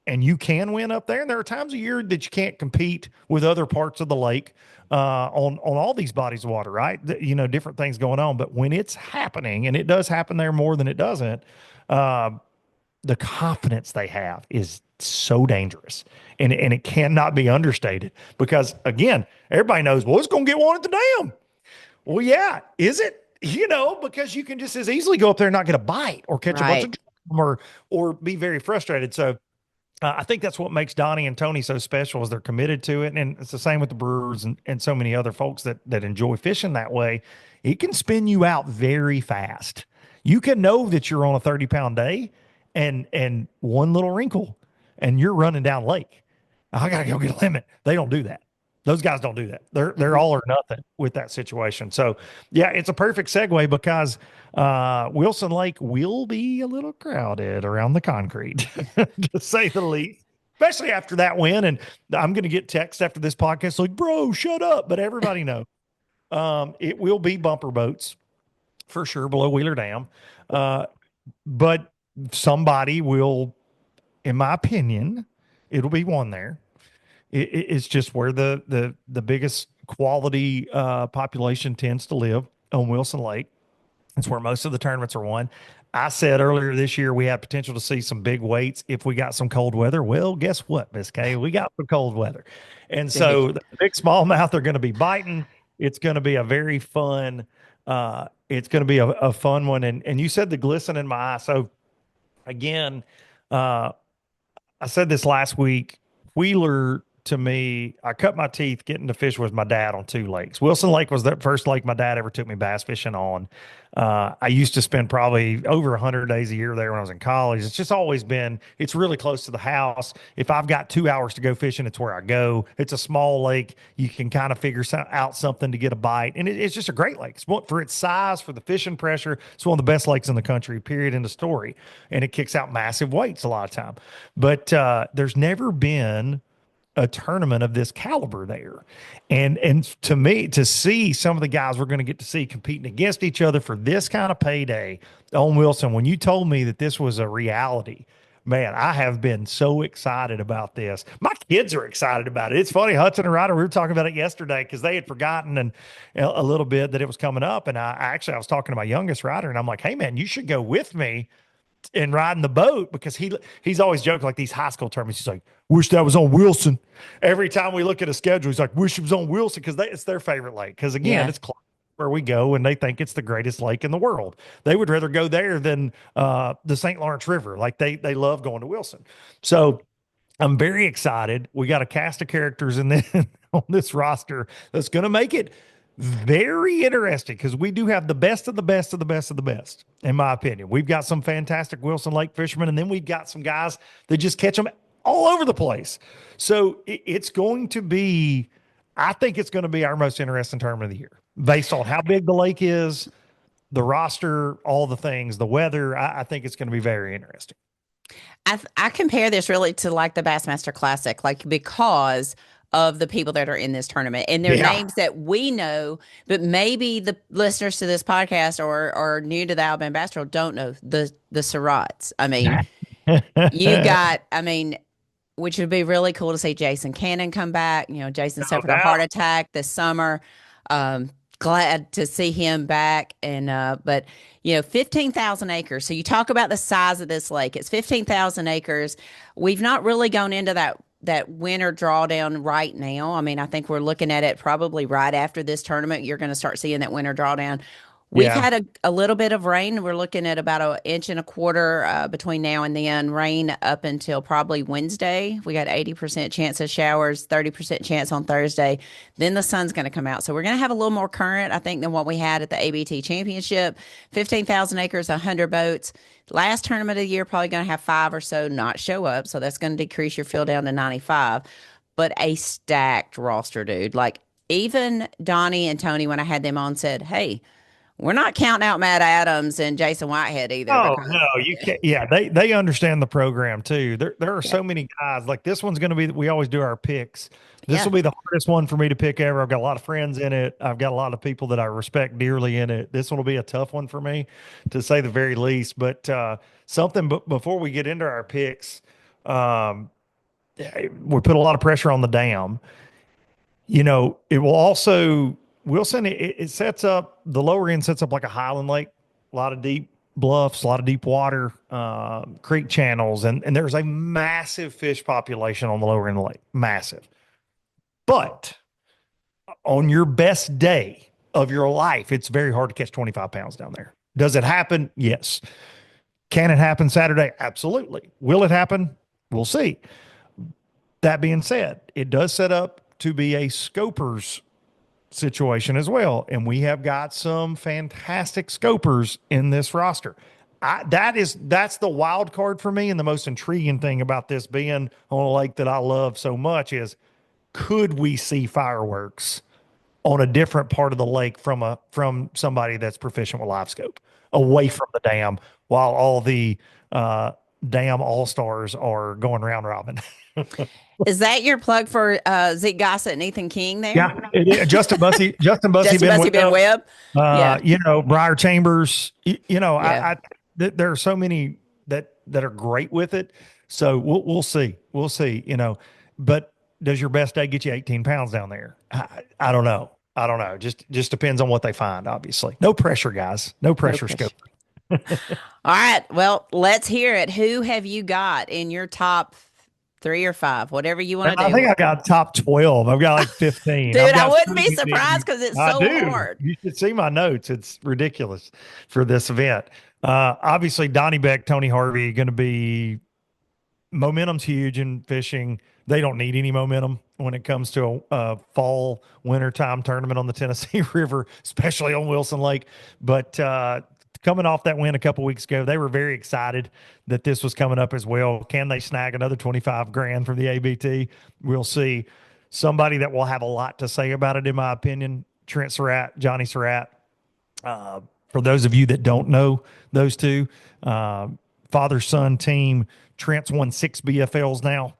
and you can win up there, and there are times of year that you can't compete with other parts of the lake on all these bodies of water, right? Different things going on. But when it's happening, and it does happen there more than it doesn't, the confidence they have is so dangerous, and it cannot be understated, because again, everybody knows, well, it's going to get one at the dam. Well, yeah. Is it? Because you can just as easily go up there and not get a bite or catch a bunch of or be very frustrated. So I think that's what makes Donnie and Tony so special, is they're committed to it. And it's the same with the Brewers and so many other folks that enjoy fishing that way. It can spin you out very fast. You can know that you're on a 30-pound day and one little wrinkle and you're running down lake. I got to go get a limit. They don't do that. Those guys don't do that. They're all or nothing with that situation. So yeah, it's a perfect segue, because Wilson Lake will be a little crowded around the concrete, to say the least, especially after that win. And I'm going to get text after this podcast like, bro, shut up. But everybody knows it will be bumper boats for sure below Wheeler Dam. But somebody will, in my opinion, it'll be one there. It's just where the biggest quality population tends to live, on Wilson Lake. It's where most of the tournaments are won. I said earlier this year we had potential to see some big weights if we got some cold weather. Well, guess what, Miss Kay? We got some cold weather. And so the big smallmouth are going to be biting. It's going to be a very fun it's going to be a fun one. And you said the glisten in my eye. So again, I said this last week, Wheeler to me, I cut my teeth getting to fish with my dad on two lakes. Wilson Lake was the first lake my dad ever took me bass fishing on. I used to spend probably over 100 days a year there when I was in college. It's just always been, it's really close to the house. If I've got 2 hours to go fishing, it's where I go. It's a small lake. You can kind of figure out something to get a bite. And it's just a great lake. For its size, for the fishing pressure, it's one of the best lakes in the country, period, in the story. And it kicks out massive weights a lot of time. But there's never been a tournament of this caliber there. And to me, to see some of the guys we're going to get to see competing against each other for this kind of payday on Wilson, when you told me that this was a reality, man, I have been so excited about this. My kids are excited about it. It's funny, Hudson and Ryder, we were talking about it yesterday because they had forgotten and a little bit that it was coming up. And I was talking to my youngest Ryder, and I'm like, hey man, you should go with me and riding the boat, because he's always joking like these high school tournaments. He's like, wish that was on Wilson. Every time we look at a schedule, he's like, wish it was on Wilson, because it's their favorite lake. Because again, it's close where we go, and they think it's the greatest lake in the world. They would rather go there than the St. Lawrence River. Like they love going to Wilson. So I'm very excited. We got a cast of characters on this roster that's going to make it very interesting, because we do have the best of the best of the best of the best, in my opinion. We've got some fantastic Wilson Lake fishermen, and then we've got some guys that just catch them all over the place. So it's going to be, I think it's going to be our most interesting tournament of the year, based on how big the lake is, the roster, all the things, the weather. I think it's going to be very interesting. I compare this really to like the Bassmaster Classic, like because of the people that are in this tournament, and they're names that we know, but maybe the listeners to this podcast or new to the Alabama Bass Trail don't know the Surratts. I mean, which would be really cool to see Jason Cannon come back. You know, Jason suffered a heart attack this summer. Glad to see him back. And, but 15,000 acres. So you talk about the size of this lake. It's 15,000 acres. We've not really gone into that winter drawdown right now. I mean, I think we're looking at it probably right after this tournament. You're going to start seeing that winter drawdown. We've had a little bit of rain. We're looking at about 1.25 inches between now and then. Rain up until probably Wednesday. We got 80% chance of showers, 30% chance on Thursday. Then the sun's going to come out. So we're going to have a little more current, I think, than what we had at the ABT Championship. 15,000 acres, 100 boats. Last tournament of the year, probably going to have 5 or so not show up. So that's going to decrease your field down to 95. But a stacked roster, dude. Like even Donnie and Tony, when I had them on, said, hey, we're not counting out Matt Adams and Jason Whitehead either. Oh, no, you can't. Yeah, they understand the program too. There are so many guys. Like this one's going to be, we always do our picks. This will be the hardest one for me to pick ever. I've got a lot of friends in it. I've got a lot of people that I respect dearly in it. This one will be a tough one for me, to say the very least. But before we get into our picks, we put a lot of pressure on the dam. It will also, Wilson, it sets up, the lower end sets up like a highland lake, a lot of deep bluffs, a lot of deep water, creek channels, and there's a massive fish population on the lower end of the lake, massive. But on your best day of your life, it's very hard to catch 25 pounds down there. Does it happen? Yes. Can it happen Saturday? Absolutely. Will it happen? We'll see. That being said, it does set up to be a scopers situation as well. And we have got some fantastic scopers in this roster. That's the wild card for me. And the most intriguing thing about this being on a lake that I love so much is, could we see fireworks on a different part of the lake from somebody that's proficient with live scope, away from the dam, while all the dam all-stars are going round robin? Is that your plug for Zeke Gossett and Ethan King there? Yeah, Justin Bussey, Ben Webb. Briar Chambers. There are so many that are great with it. So we'll see. We'll see. But does your best day get you 18 pounds down there? I don't know. Just depends on what they find. Obviously, no pressure, guys. No pressure. Scope. All right. Well, let's hear it. Who have you got in your top 3 or 5, whatever you want to do? I think I got top 12. I've got like 15. Dude, I wouldn't be surprised because it's so hard. You should see my notes. It's ridiculous for this event. Obviously, Donnie Beck, Tony Harvey, going to be, momentum's huge in fishing. they don't need any momentum when it comes to a fall wintertime tournament on the Tennessee River, especially on Wilson Lake. But coming off that win a couple weeks ago, they were very excited that this was coming up as well. Can they snag another 25 grand from the ABT? We'll see. Somebody that will have a lot to say about it, in my opinion, Trent Surratt, Johnny Surratt. For those of you that don't know those two, father-son team. Trent's won 6 BFLs now.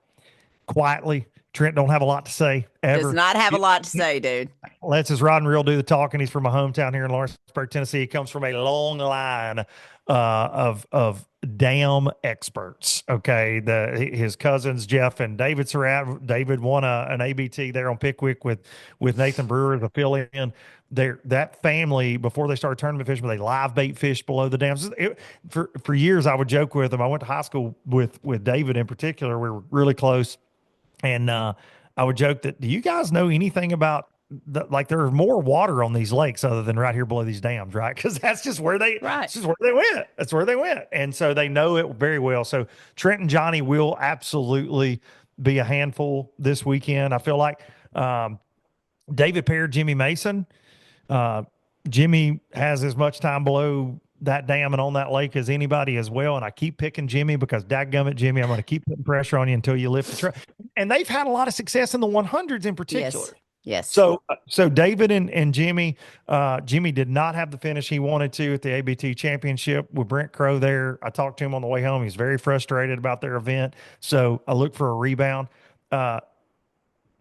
Quietly, Trent don't have a lot to say ever. Does not have a lot to say, dude. Lets his rod and reel do the talking. He's from my hometown here in Lawrenceburg, Tennessee. He comes from a long line of dam experts. Okay, his cousins Jeff and David Surratt. David won an ABT there on Pickwick with Nathan Brewer as a fill-in. That family, before they started tournament fishing, they live bait fish below the dams. For years, I would joke with them. I went to high school with David in particular. We were really close, and I would joke that, do you guys know anything about there's more water on these lakes other than right here below these dams, right? Because that's just where they went. That's where they went. And so they know it very well. So Trent and Johnny will absolutely be a handful this weekend. I feel like David Pear, Jimmy Mason. Jimmy has as much time below that dam and on that lake as anybody as well. And I keep picking Jimmy because dadgummit, Jimmy, I'm going to keep putting pressure on you until you lift the truck. And they've had a lot of success in the 100s in particular. Yes. So David and Jimmy, Jimmy did not have the finish he wanted to at the ABT championship with Brent Crow there. I talked to him on the way home. He's very frustrated about their event. So I look for a rebound.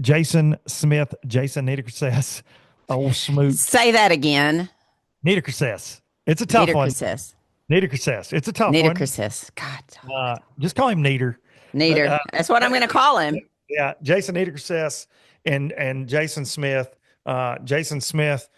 Jason Smith, Jason Niedercress, old Smoot. Say that again. Niedercress. It's a tough one. Niedercress. It's a tough one. Niedercress. God. Just call him Nieder. That's what I'm going to call him. Yeah. Jason Niedercress and Jason Smith. Jason Smith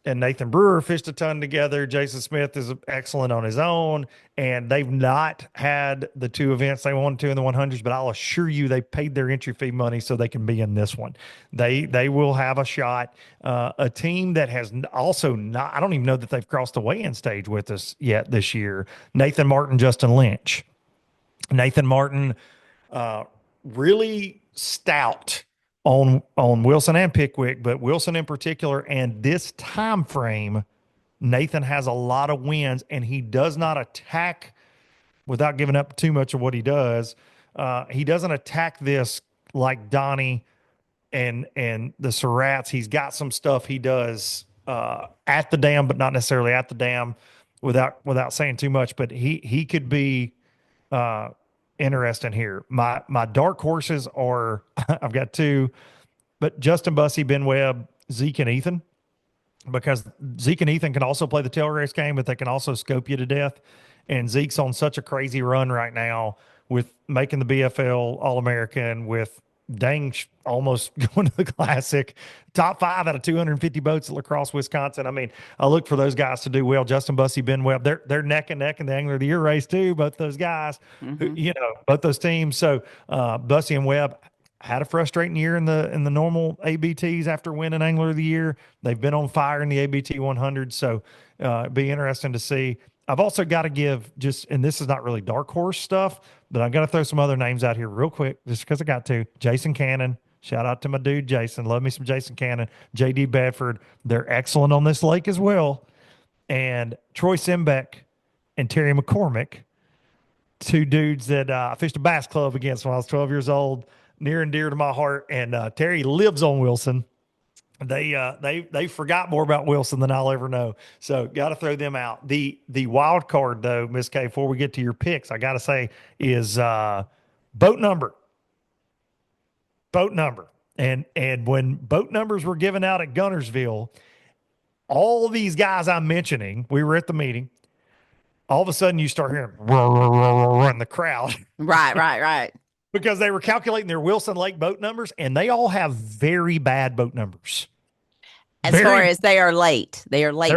and Nathan Brewer fished a ton together. Jason Smith is excellent on his own, and they've not had the 2 events they wanted to in the 100s, but I'll assure you they paid their entry fee money so they can be in this one. They will have a shot. A team that has also not, I don't even know that they've crossed the weigh-in stage with us yet this year. Nathan Martin, Justin Lynch. Nathan Martin, really stout on Wilson and Pickwick, but Wilson in particular. And this time frame, Nathan has a lot of wins, and he does not attack without giving up too much of what he does. He doesn't attack this like Donnie and the Surratts. He's got some stuff he does at the dam, but not necessarily at the dam without saying too much. But he could be interesting here. My dark horses are I've got 2, but Justin Bussey, Ben Webb, Zeke and Ethan, because Zeke and Ethan can also play the tail race game, but they can also scope you to death. And Zeke's on such a crazy run right now with making the BFL All-American, with almost going to the Classic, top 5 out of 250 boats at La Crosse, Wisconsin. I mean, I look for those guys to do well. Justin Bussey, Ben Webb, they're neck and neck in the Angler of the Year race too. Both those guys, both those teams. So Bussey and Webb had a frustrating year in the normal ABTs after winning Angler of the Year. They've been on fire in the ABT 100. So it'd be interesting to see. I've also got to give and this is not really dark horse stuff, but I'm going to throw some other names out here real quick just because I got to. Jason Cannon. Shout out to my dude, Jason. Love me some Jason Cannon. J.D. Bedford. They're excellent on this lake as well. And Troy Simbeck and Terry McCormick, 2 dudes that I fished a bass club against when I was 12 years old, near and dear to my heart. And Terry lives on Wilson. They forgot more about Wilson than I'll ever know. So got to throw them out. The wild card though, Miss K, before we get to your picks, I got to say is boat number. And when boat numbers were given out at Gunnersville, all these guys I'm mentioning, we were at the meeting. All of a sudden you start hearing in the crowd. Right. Because they were calculating their Wilson Lake boat numbers, and they all have very bad boat numbers. As far as they are late. They are late.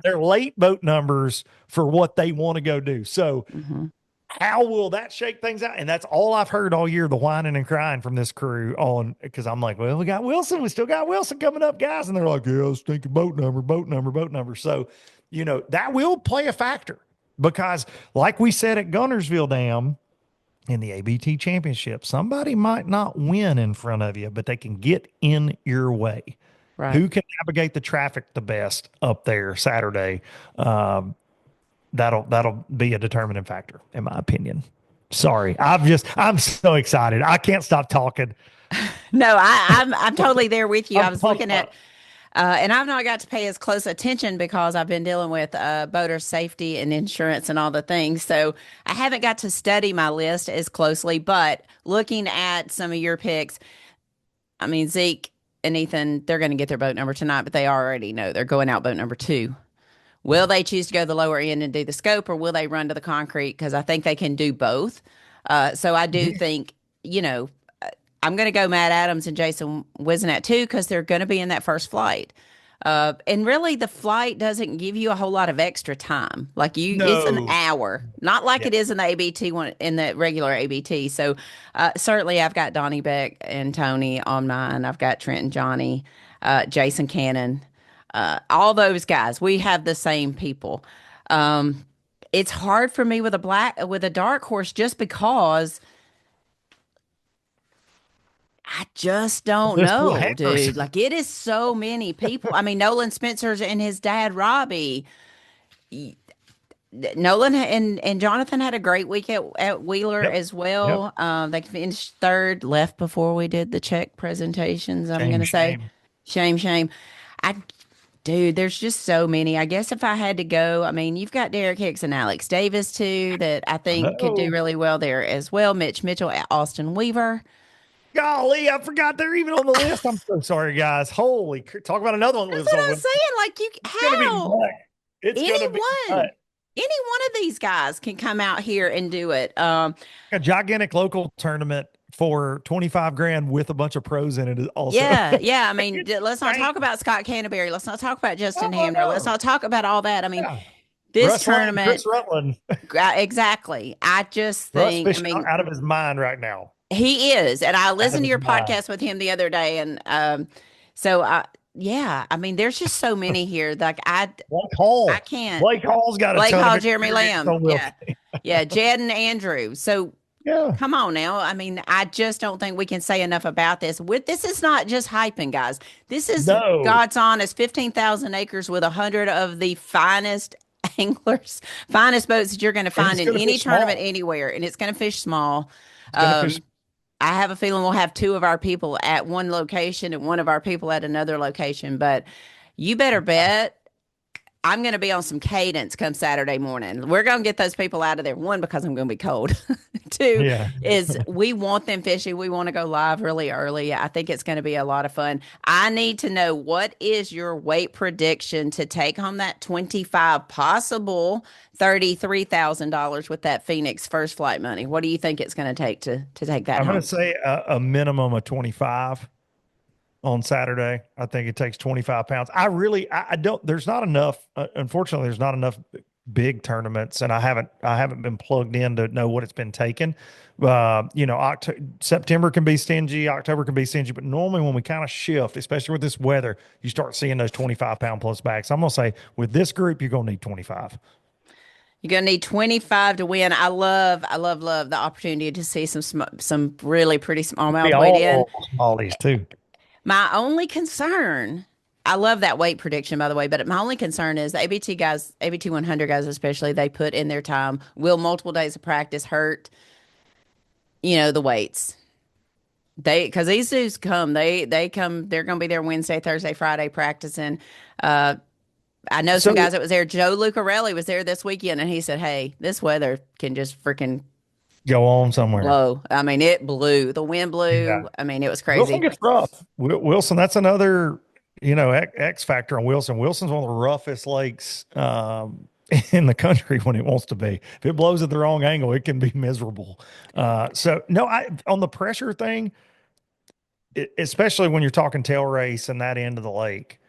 They're late boat numbers for what they want to go do. So how will that shake things out? And that's all I've heard all year, the whining and crying from this crew on, because I'm like, well, we got Wilson. We still got Wilson coming up, guys. And they're like, yeah, stinking boat number. So, that will play a factor because like we said at Gunnersville Dam, in the ABT championship, somebody might not win in front of you, but they can get in your way. Right. Who can navigate the traffic the best up there Saturday? That'll be a determining factor, in my opinion. Sorry, I'm so excited. I can't stop talking. No, I'm totally there with you. I I'm was pumped looking at, up. and I've not got to pay as close attention because I've been dealing with boater safety and insurance and all the things. So I haven't got to study my list as closely. But looking at some of your picks, I mean, Zeke and Ethan, they're going to get their boat number tonight, but they already know they're going out boat number 2. Will they choose to go the lower end and do the scope, or will they run to the concrete? Because I think they can do both. So I do Yeah. think, I'm going to go Matt Adams and Jason Wisnat too, because they're going to be in that first flight. And really, the flight doesn't give you a whole lot of extra time. Like it's an No. hour, not like Yeah. it is in the ABT one, in the regular ABT. So certainly, I've got Donnie Beck and Tony on mine. I've got Trent and Johnny, Jason Cannon, all those guys. We have the same people. It's hard for me with a dark horse just because I just don't Just know, whatever. dude. Like it is so many people. I mean, Nolan Spencer's and his dad Robbie. Nolan and Jonathan had a great week at Wheeler Yep. as Yep. well. They finished third, left before we did the check presentations. I'm Shame, gonna say, shame. shame. I, dude, there's just so many. I guess if I had to go, I mean, you've got Derek Hicks and Alex Davis too that I think could do Oh, really well there as well. Mitch Mitchell, Austin Weaver. golly, I forgot they're even on the list. I'm so sorry, guys. Talk about another one that That's lives what on I'm with. saying. Like It's gonna be how? nut. It's gonna be nut. Anyone, any one of these guys can come out here and do it. A gigantic local tournament for 25 grand with a bunch of pros in it is also. Yeah. I mean, It's let's not insane. talk about Scott Canterbury. Let's not talk about Justin Oh Hamner. Let's no. not talk about all that. I mean, Yeah. this Russ Lane, tournament, Chris Rutland. exactly. I just Russ think, I fishing mean, out of his mind right now. he is. And I Out of listened to his your mind. podcast with him the other day. And yeah, I mean, there's just so many here. Like Blake I Hall. can't. Blake Hall's got a Blake ton Hall, of Jeremy experience Lamb. on Yeah. Wilson. Yeah. Jed and Andrew. So Yeah. come on now. I mean, I just don't think we can say enough about this. This is not just hyping, guys. This is No. God's honest 15,000 acres with 100 of the finest anglers, finest boats that you're going to And find it's in gonna any fish tournament small. anywhere. And it's going to fish small. It's gonna fish. I have a feeling we'll have 2 of our people at one location and one of our people at another location. But you better bet I'm going to be on some cadence come Saturday morning. We're going to get those people out of there. One, because I'm going to be cold. 2 Yeah. is we want them fishing. We want to go live really early. I think it's going to be a lot of fun. I need to know, what is your weight prediction to take home that 25, possible $33,000 with that Phoenix first flight money? What do you think it's going to take to take that I'm home? gonna say a minimum of 25 on Saturday. I think it takes 25 pounds. I don't, there's not enough, unfortunately, there's not enough big tournaments, and I haven't been plugged in to know what it's been taken. September can be stingy, October can be stingy, but normally when we kind of shift, especially with this weather, you start seeing those 25-pound plus bags. I'm going to say with this group, you're going to need 25. You're gonna need 25 to win. I love the opportunity to see some really pretty smallmouth Be weighed in. all these too. My only concern, I love that weight prediction, by the way, but my only concern is the ABT guys, ABT 100 guys especially, they put in their time. Will multiple days of practice hurt, the weights? Because these dudes come, they come, they're going to be there Wednesday, Thursday, Friday practicing. I know some So guys that was there. Joe Lucarelli was there this weekend, and he said, hey, this weather can just freaking go on somewhere. blow. I mean, it blew. The wind blew. Yeah. I mean, it was Wilson crazy. gets rough. Wilson, that's another, X factor on Wilson. Wilson's one of the roughest lakes in the country when it wants to be. If it blows at the wrong angle, it can be miserable. So no, on the pressure thing, especially when you're talking tail race and that end of the lake,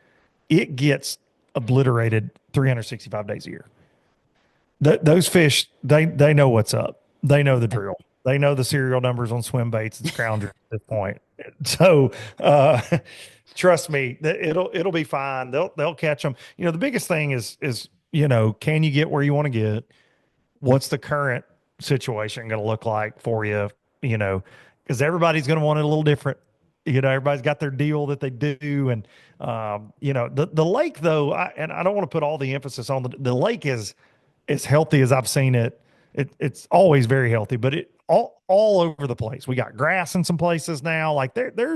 it gets obliterated 365 days a year. Those fish, they know what's up. They know the drill. They know the serial numbers on swim baits and scroungers at this point. So trust me, it'll be fine. They'll catch them. The biggest thing is can you get where you want to get? What's the current situation going to look like for you, because everybody's going to want it a little different. Everybody's got their deal that they do. And, the lake, though, and I don't want to put all the emphasis on the lake is as healthy as I've seen it. It's always very healthy, but it all over the place. We got grass in some places now. Like there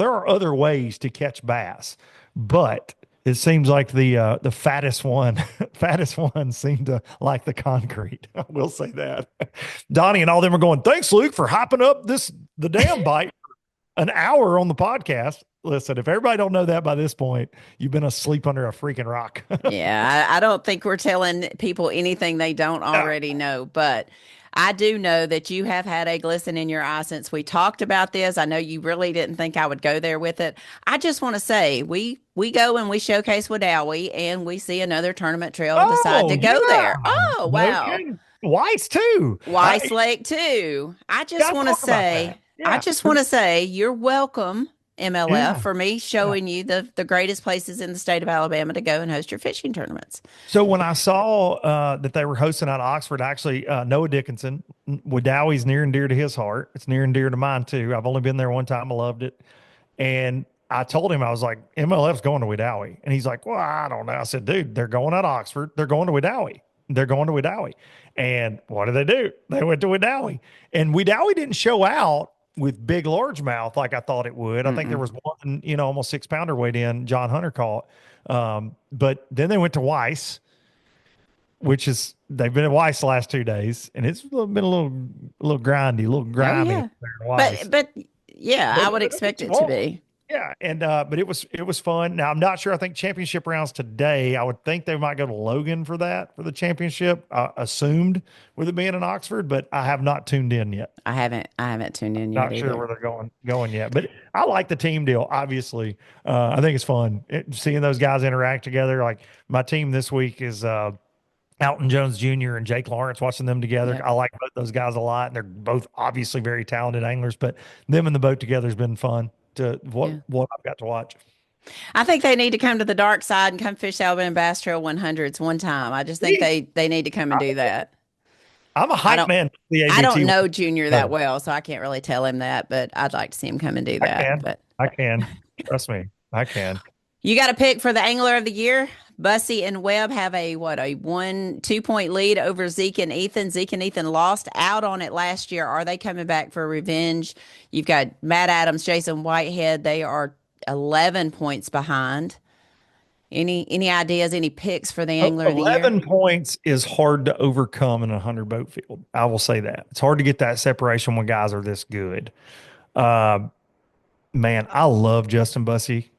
are other ways to catch bass, but it seems like the fattest one seemed to like the concrete. I will say that. Donnie and all them are going, thanks, Luke, for hopping up the damn bite for an hour on the podcast. Listen, if everybody don't know that by this point, you've been asleep under a freaking rock. Yeah, I don't think we're telling people anything they don't already know, but I do know that you have had a glisten in your eye since we talked about this. I know you really didn't think I would go there with it. I just want to say we go and we showcase Wadowee and we see another tournament trail and decide to go there. Oh, wow. Okay. Weiss too. Weiss Lake too. I just want to say, you're welcome, MLF, for me showing you the greatest places in the state of Alabama to go and host your fishing tournaments. So when I saw that they were hosting out of Oxford, actually, Noah Dickinson, Wadowee's near and dear to his heart. It's near and dear to mine too. I've only been there one time. I loved it. And I told him, I was like, MLF's going to Wadowee. And he's like, well, I don't know. I said, dude, they're going out of Oxford. They're going to Wadowee. And what did they do? They went to Wadowee. And Wadowee didn't show out with big largemouth like I thought it would. I think there was one, almost 6-pounder weighed in, John Hunter caught. But then they went to Weiss, they've been at Weiss the last 2 days, and it's been a little grindy, a little grimy. Oh, yeah. But I would expect it to be. Yeah, and but it was fun. Now I'm not sure. I think championship rounds today. I would think they might go to Logan for the championship. Assumed with it being in Oxford, but I have not tuned in yet. I haven't tuned in yet. Not sure where they're going yet, but I like the team deal. Obviously, I think it's fun seeing those guys interact together. Like my team this week is Alton Jones Jr. and Jake Lawrence. Watching them together, I like both those guys a lot. And they're both obviously very talented anglers, but them in the boat together has been fun. To what I've got to watch. I think they need to come to the dark side and come fish Alabama Bass Trail 100s one time. I just think they need to come and do that. I'm a hype man. I don't know Junior that well, so I can't really tell him that, but I'd like to see him come and do that. I can. Trust me. I can. You got a pick for the Angler of the Year? Bussy and Webb have a 2-point lead over Zeke and Ethan. Zeke and Ethan lost out on it last year. Are they coming back for revenge? You've got Matt Adams, Jason Whitehead. They are 11 points behind. Any ideas, any picks for the Angler of the Year? 11 points is hard to overcome in a 100-boat field. I will say that. It's hard to get that separation when guys are this good. Man, I love Justin Bussy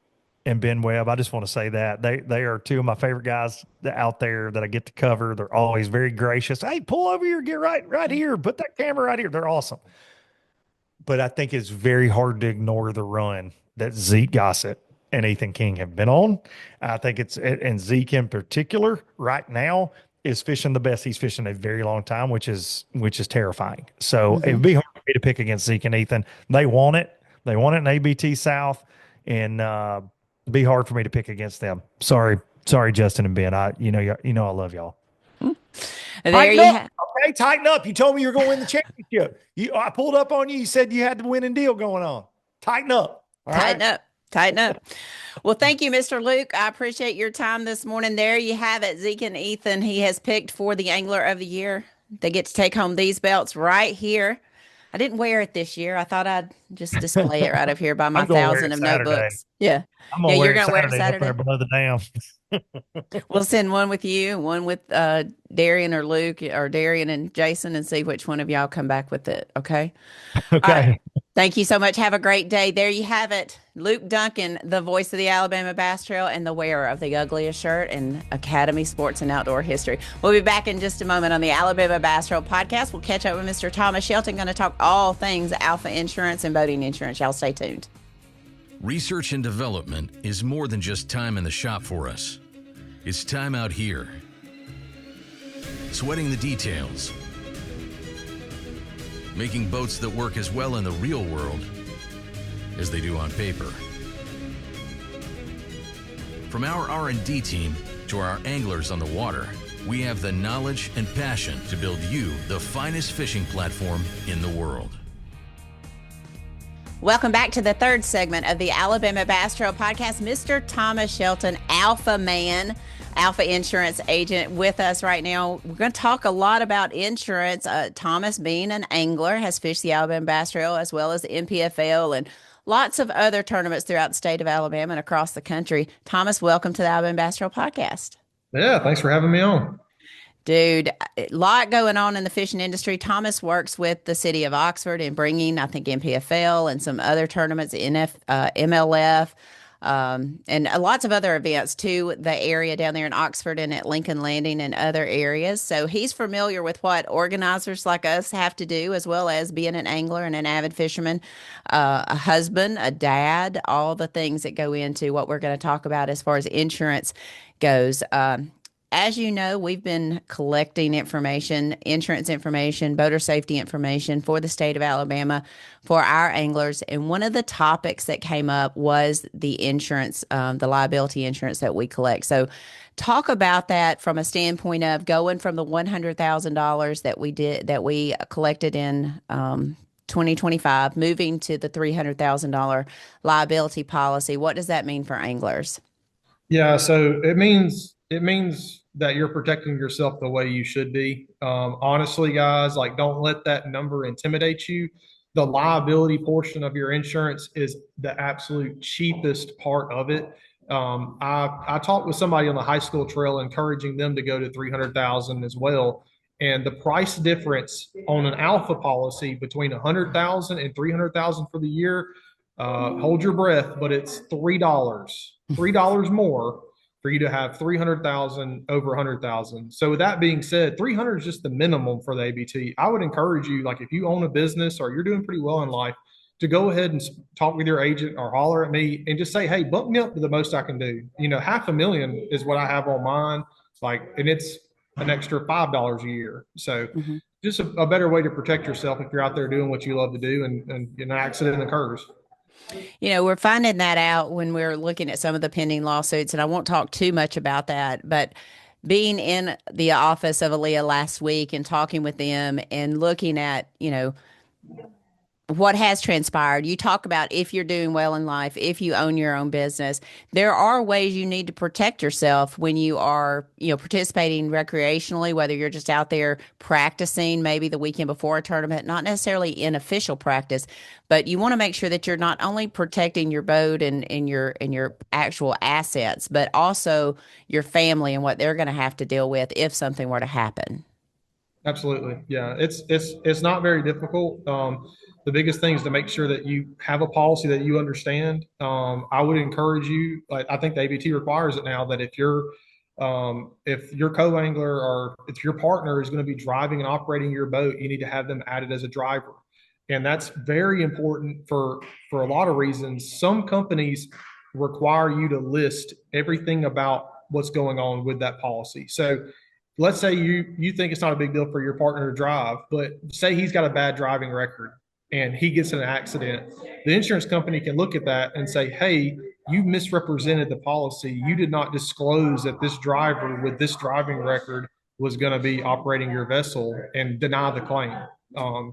and Ben Webb. I just want to say that they are two of my favorite guys out there that I get to cover. They're always very gracious. Hey, pull over here, get right here, put that camera right here. They're awesome. But I think it's very hard to ignore the run that Zeke Gossett and Ethan King have been on. I think and Zeke in particular right now is fishing the best he's fishing a very long time, which is terrifying. So it'd be hard for me to pick against Zeke and Ethan. They want it. They want it in ABT South, and be hard for me to pick against them. Sorry, Justin and Ben. I love y'all. Tighten up. You told me you were going to win the championship. I pulled up on you. You said you had the winning deal going on. Tighten up. Tighten up. Well, thank you, Mr. Luke. I appreciate your time this morning. There you have it. Zeke and Ethan, he has picked for the Angler of the Year. They get to take home these belts right here. I didn't wear it this year. I thought I'd just display it right up here by my 1,000 of notebooks. Yeah. You're going to wear it Saturday. Below the dam. We'll send one with you, one with Darian or Luke or Darian and Jason, and see which one of y'all come back with it. Okay. Okay. Right. Thank you so much. Have a great day. There you have it. Luke Duncan, the voice of the Alabama Bass Trail and the wearer of the ugliest shirt in Academy Sports and Outdoor History. We'll be back in just a moment on the Alabama Bass Trail podcast. We'll catch up with Mr. Thomas Shelton, going to talk all things Alfa Insurance and boating insurance. Y'all stay tuned. Research and development is more than just time in the shop for us. It's time out here. Sweating the details. Making boats that work as well in the real world as they do on paper. From our R&D team to our anglers on the water, we have the knowledge and passion to build you the finest fishing platform in the world. Welcome back to the third segment of the Alabama Bass Trail Podcast. Mr. Thomas Shelton, Alfa man, Alfa insurance agent with us right now. We're going to talk a lot about insurance. Thomas, being an angler, has fished the Alabama Bass Trail as well as the NPFL and lots of other tournaments throughout the state of Alabama and across the country. Thomas, welcome to the Alabama Bass Trail Podcast. Yeah, thanks for having me on. Dude, a lot going on in the fishing industry. Thomas works with the city of Oxford in bringing, I think, NPFL and some other tournaments, MLF, and lots of other events to the area down there in Oxford and at Lincoln Landing and other areas. So he's familiar with what organizers like us have to do, as well as being an angler and an avid fisherman, a husband, a dad, all the things that go into what we're going to talk about as far as insurance goes. As you know, we've been collecting information, insurance information, boater safety information for the state of Alabama for our anglers. And one of the topics that came up was the insurance, the liability insurance that we collect. So talk about that from a standpoint of going from the $100,000 that we collected in 2025, moving to the $300,000 liability policy. What does that mean for anglers? Yeah, so it means that you're protecting yourself the way you should be. Honestly, guys, like, don't let that number intimidate you. The liability portion of your insurance is the absolute cheapest part of it. I talked with somebody on the high school trail, encouraging them to go to 300,000 as well. And the price difference on an Alfa policy between 100,000 and 300,000 for the year, hold your breath, but it's $3 more for you to have 300,000 over 100,000. So with that being said, 300 is just the minimum for the ABT. I would encourage you, like, if you own a business or you're doing pretty well in life, to go ahead and talk with your agent or holler at me and just say, hey, bump me up to the most I can do. You know, $500,000 is what I have on mine. And it's an extra $5 a year. So just a better way to protect yourself if you're out there doing what you love to do and an accident occurs. You know, we're finding that out when we're looking at some of the pending lawsuits, and I won't talk too much about that, but being in the office of Aaliyah last week and talking with them and looking at, you know, what has transpired. You talk about if you're doing well in life, if you own your own business, there are ways you need to protect yourself when you are, you know, participating recreationally, whether you're just out there practicing maybe the weekend before a tournament, not necessarily in official practice, but you want to make sure that you're not only protecting your boat and your actual assets, but also your family and what they're going to have to deal with if something were to happen. Absolutely. Yeah, it's not very difficult. The biggest thing is to make sure that you have a policy that you understand. I would encourage you, I think the ABT requires it now, that if your co-angler or if your partner is going to be driving and operating your boat, you need to have them added as a driver. And that's very important for a lot of reasons. Some companies require you to list everything about what's going on with that policy. So let's say you think it's not a big deal for your partner to drive, but say he's got a bad driving record and he gets in an accident. The insurance company can look at that and say, hey, you misrepresented the policy. You did not disclose that this driver with this driving record was going to be operating your vessel, and deny the claim.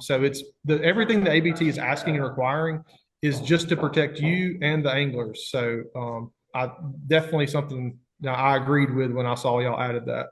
So it's everything the ABT is asking and requiring is just to protect you and the anglers. So I definitely something that I agreed with when I saw y'all added that.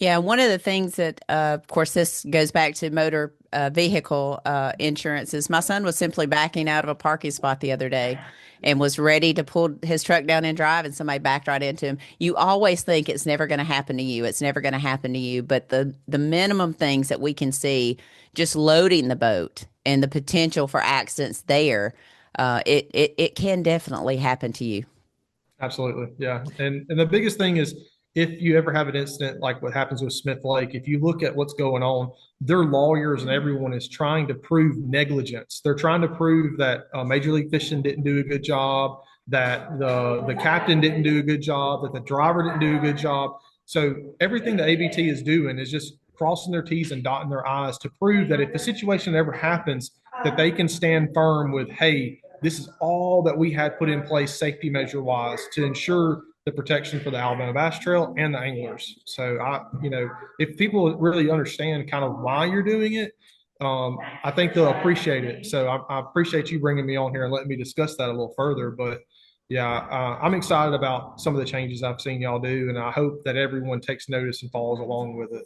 Yeah, one of the things that, of course, this goes back to motor vehicle insurance is my son was simply backing out of a parking spot the other day and was ready to pull his truck down and drive, and somebody backed right into him. You always think it's never going to happen to you. It's never going to happen to you. But the minimum things that we can see, just loading the boat and the potential for accidents there, it can definitely happen to you. Absolutely. Yeah. And the biggest thing is, if you ever have an incident like what happens with Smith Lake, if you look at what's going on, their lawyers and everyone is trying to prove negligence. They're trying to prove that Major League Fishing didn't do a good job, that the captain didn't do a good job, that the driver didn't do a good job. So everything the ABT is doing is just crossing their T's and dotting their I's to prove that if the situation ever happens, that they can stand firm with, hey, this is all that we had put in place safety measure wise to ensure the protection for the Alabama Bass Trail and the anglers. So if people really understand kind of why you're doing it, I think they'll appreciate it. So I appreciate you bringing me on here and letting me discuss that a little further. But yeah, I'm excited about some of the changes I've seen y'all do, and I hope that everyone takes notice and follows along with it.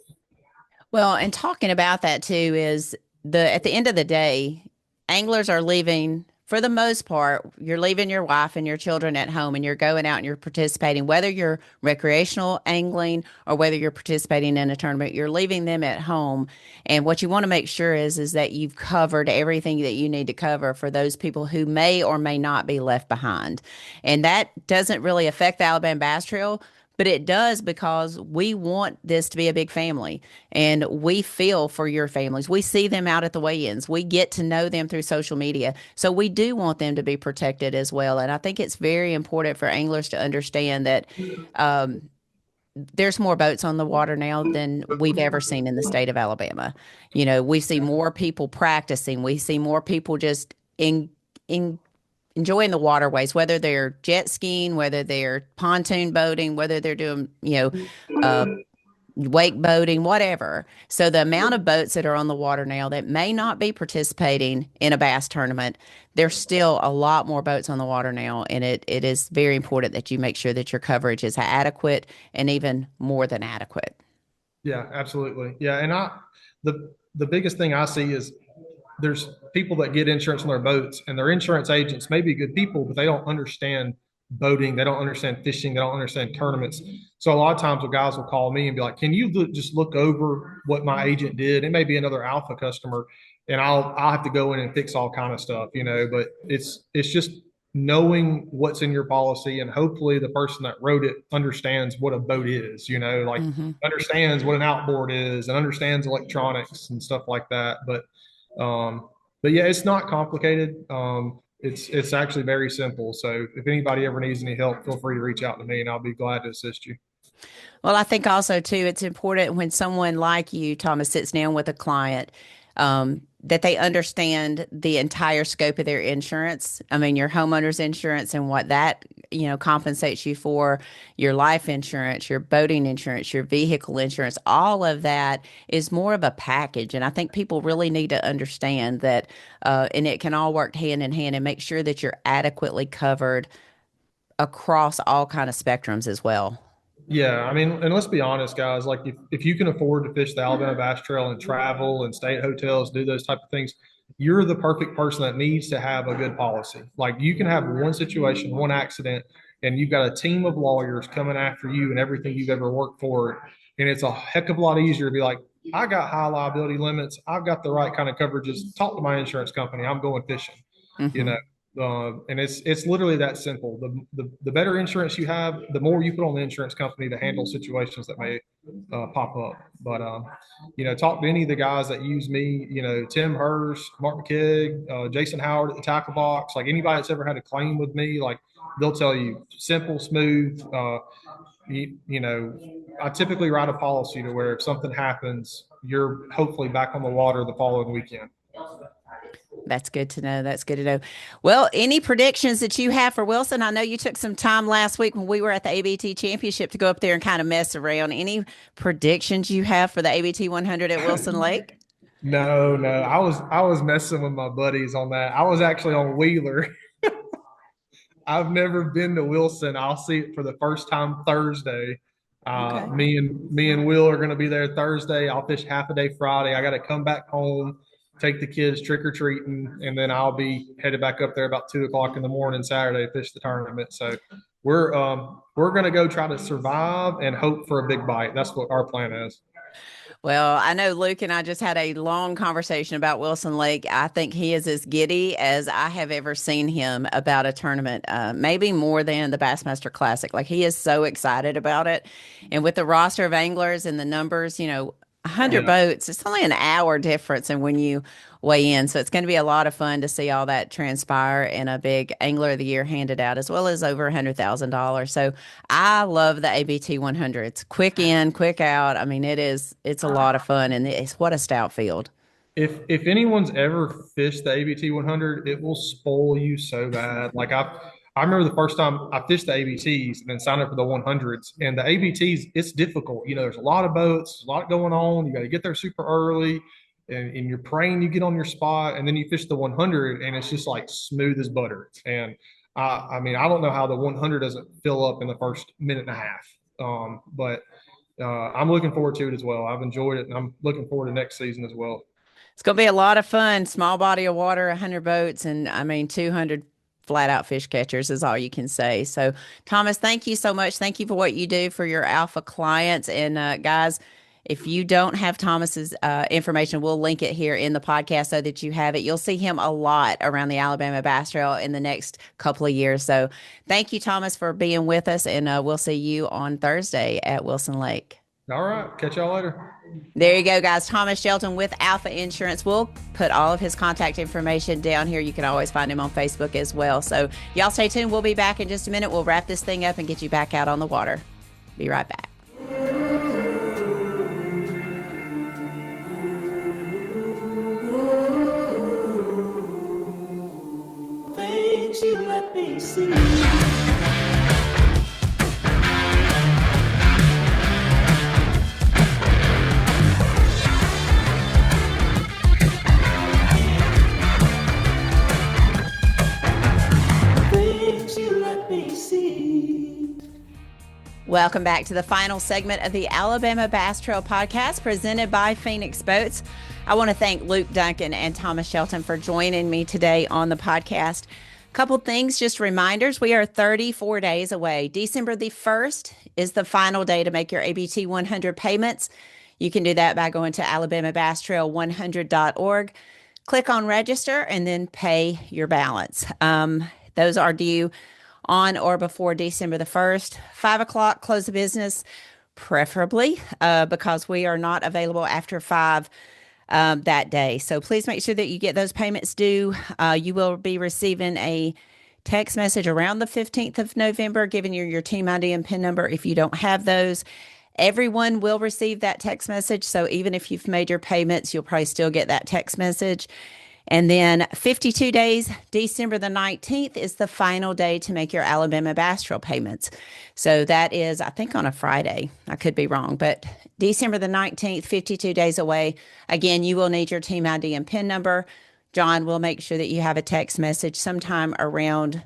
Well, and talking about that too is at the end of the day, anglers are leaving for the most part, you're leaving your wife and your children at home and you're going out and you're participating, whether you're recreational angling or whether you're participating in a tournament, you're leaving them at home. And what you want to make sure is that you've covered everything that you need to cover for those people who may or may not be left behind. And that doesn't really affect the Alabama Bass Trail, but it does because we want this to be a big family and we feel for your families. We see them out at the weigh-ins. We get to know them through social media. So we do want them to be protected as well. And I think it's very important for anglers to understand that there's more boats on the water now than we've ever seen in the state of Alabama. You know, we see more people practicing. We see more people just enjoying the waterways, whether they're jet skiing, whether they're pontoon boating, whether they're doing, wake boating, whatever. So the amount of boats that are on the water now that may not be participating in a bass tournament, there's still a lot more boats on the water now. And it is very important that you make sure that your coverage is adequate and even more than adequate. Yeah, absolutely. Yeah. And the biggest thing I see is there's people that get insurance on their boats and their insurance agents may be good people, but they don't understand boating. They don't understand fishing. They don't understand tournaments. So a lot of times the guys will call me and be like, can you just look over what my agent did? It may be another Alfa customer and I'll have to go in and fix all kind of stuff, but it's just knowing what's in your policy, and hopefully the person that wrote it understands what a boat is, understands what an outboard is and understands electronics and stuff like that. But yeah, it's not complicated. It's actually very simple. So if anybody ever needs any help, feel free to reach out to me and I'll be glad to assist you. Well, I think also too, it's important when someone like you, Thomas, sits down with a client, that they understand the entire scope of their insurance. I mean, your homeowner's insurance and what that, compensates you for, your life insurance, your boating insurance, your vehicle insurance, all of that is more of a package. And I think people really need to understand that, and it can all work hand in hand and make sure that you're adequately covered across all kind of spectrums as well. Yeah, I mean, and let's be honest, guys. Like, if you can afford to fish the Alabama Bass Trail and travel and stay at hotels, do those type of things, you're the perfect person that needs to have a good policy. Like, you can have one situation, one accident, and you've got a team of lawyers coming after you and everything you've ever worked for, and it's a heck of a lot easier to be like, I got high liability limits, I've got the right kind of coverages. Talk to my insurance company. I'm going fishing. Mm-hmm. And it's literally that simple. The better insurance you have, the more you put on the insurance company to handle situations that may pop up. But talk to any of the guys that use me. Tim Hurst, Mark McKeag, Jason Howard at the Tackle Box. Like, anybody that's ever had a claim with me, like, they'll tell you simple, smooth. I typically write a policy to where if something happens, you're hopefully back on the water the following weekend. That's good to know. That's good to know. Well, any predictions that you have for Wilson? I know you took some time last week when we were at the ABT Championship to go up there and kind of mess around. Any predictions you have for the ABT 100 at Wilson Lake? No. I was messing with my buddies on that. I was actually on Wheeler. I've never been to Wilson. I'll see it for the first time Thursday. Okay. Me and Will are going to be there Thursday. I'll fish half a day Friday. I got to come back home, take the kids trick-or-treating, and then I'll be headed back up there about 2:00 in the morning Saturday to fish the tournament. So we're going to go try to survive and hope for a big bite. That's what our plan is. Well, I know Luke and I just had a long conversation about Wilson Lake. I think he is as giddy as I have ever seen him about a tournament, maybe more than the Bassmaster Classic. Like, he is so excited about it. And with the roster of anglers and the numbers, 100 boats, it's only an hour difference in when you weigh in. So it's going to be a lot of fun to see all that transpire and a big Angler of the Year handed out, as well as over $100,000. So I love the ABT 100. It's quick in, quick out. I mean, it's a lot of fun, and it's what a stout field. If anyone's ever fished the ABT 100, it will spoil you so bad. Like, I remember the first time I fished the ABTs and then signed up for the 100s. And the ABTs, it's difficult. There's a lot of boats, a lot going on. You got to get there super early, and you're praying you get on your spot. And then you fish the 100, and it's just like smooth as butter. And I mean, I don't know how the 100 doesn't fill up in the first minute and a half. But I'm looking forward to it as well. I've enjoyed it, and I'm looking forward to next season as well. It's going to be a lot of fun. Small body of water, 100 boats, and I mean, 200 flat out fish catchers is all you can say. So, Thomas, thank you so much. Thank you for what you do for your Alfa clients. And guys, if you don't have Thomas's information, we'll link it here in the podcast so that you have it. You'll see him a lot around the Alabama Bass Trail in the next couple of years. So thank you, Thomas, for being with us, and we'll see you on Thursday at Wilson Lake. All right. Catch y'all later. There you go, guys. Thomas Shelton with Alfa Insurance. We'll put all of his contact information down here. You can always find him on Facebook as well. So y'all stay tuned. We'll be back in just a minute. We'll wrap this thing up and get you back out on the water. Be right back. Things you let me see. Welcome back to the final segment of the Alabama Bass Trail Podcast presented by Phoenix Boats. I want to thank Luke Duncan and Thomas Shelton for joining me today on the podcast. Couple things, just reminders. We are 34 days away. December the 1st is the final day to make your ABT 100 payments. You can do that by going to alabamabastrail100.org. Click on register and then pay your balance. Those are due on or before December the 1st. 5 o'clock, close of business, preferably, because we are not available after 5 that day. So please make sure that you get those payments due. You will be receiving a text message around the 15th of November, giving you your team ID and PIN number if you don't have those. Everyone will receive that text message. So even if you've made your payments, you'll probably still get that text message. And then 52 days, December the 19th is the final day to make your Alabama Bass Trail payments. So that is, I think, on a Friday. I could be wrong, but December the 19th, 52 days away. Again, you will need your team ID and PIN number. John will make sure that you have a text message sometime around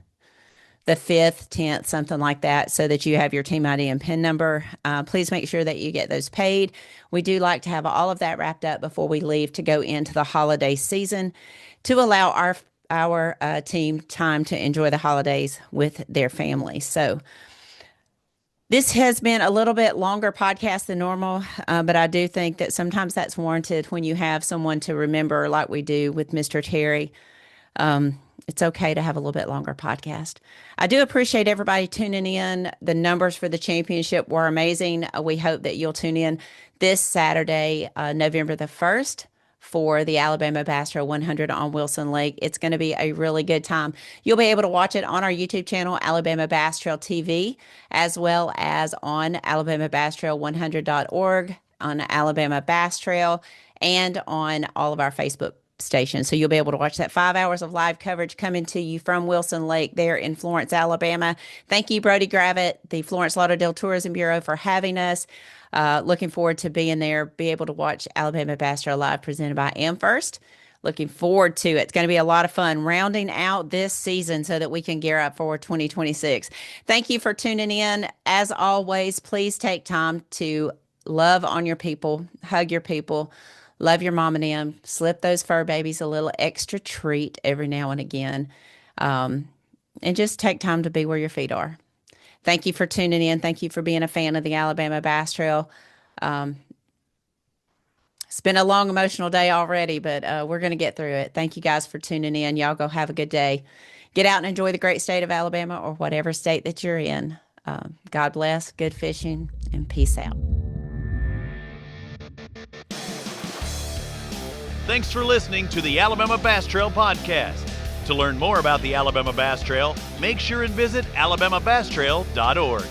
the 5th, 10th, something like that, so that you have your team ID and PIN number. Please make sure that you get those paid. We do like to have all of that wrapped up before we leave to go into the holiday season to allow our team time to enjoy the holidays with their families. So this has been a little bit longer podcast than normal, but I do think that sometimes that's warranted when you have someone to remember like we do with Mr. Terry. It's okay to have a little bit longer podcast. I do appreciate everybody tuning in. The numbers for the championship were amazing. We hope that you'll tune in this Saturday, November the 1st, for the Alabama Bass Trail 100 on Wilson Lake. It's going to be a really good time. You'll be able to watch it on our YouTube channel, Alabama Bass Trail TV, as well as on alabamabastrail100.org, on Alabama Bass Trail, and on all of our Facebook station. So you'll be able to watch that 5 hours of live coverage coming to you from Wilson Lake there in Florence, Alabama. Thank you, Brody Gravitt, the Florence Lauderdale Tourism Bureau, for having us. Looking forward to being there, be able to watch Alabama Bass Trail Live presented by AmFirst. Looking forward to it. It's going to be a lot of fun rounding out this season so that we can gear up for 2026. Thank you for tuning in. As always, please take time to love on your people, hug your people, love your mom and them, slip those fur babies a little extra treat every now and again, and just take time to be where your feet are. Thank you for tuning in. Thank you for being a fan of the Alabama Bass Trail. It's been a long, emotional day already, but we're going to get through it. Thank you guys for tuning in. Y'all go have a good day. Get out and enjoy the great state of Alabama or whatever state that you're in. God bless, good fishing, and peace out. Thanks for listening to the Alabama Bass Trail Podcast. To learn more about the Alabama Bass Trail, make sure and visit alabamabastrail.org.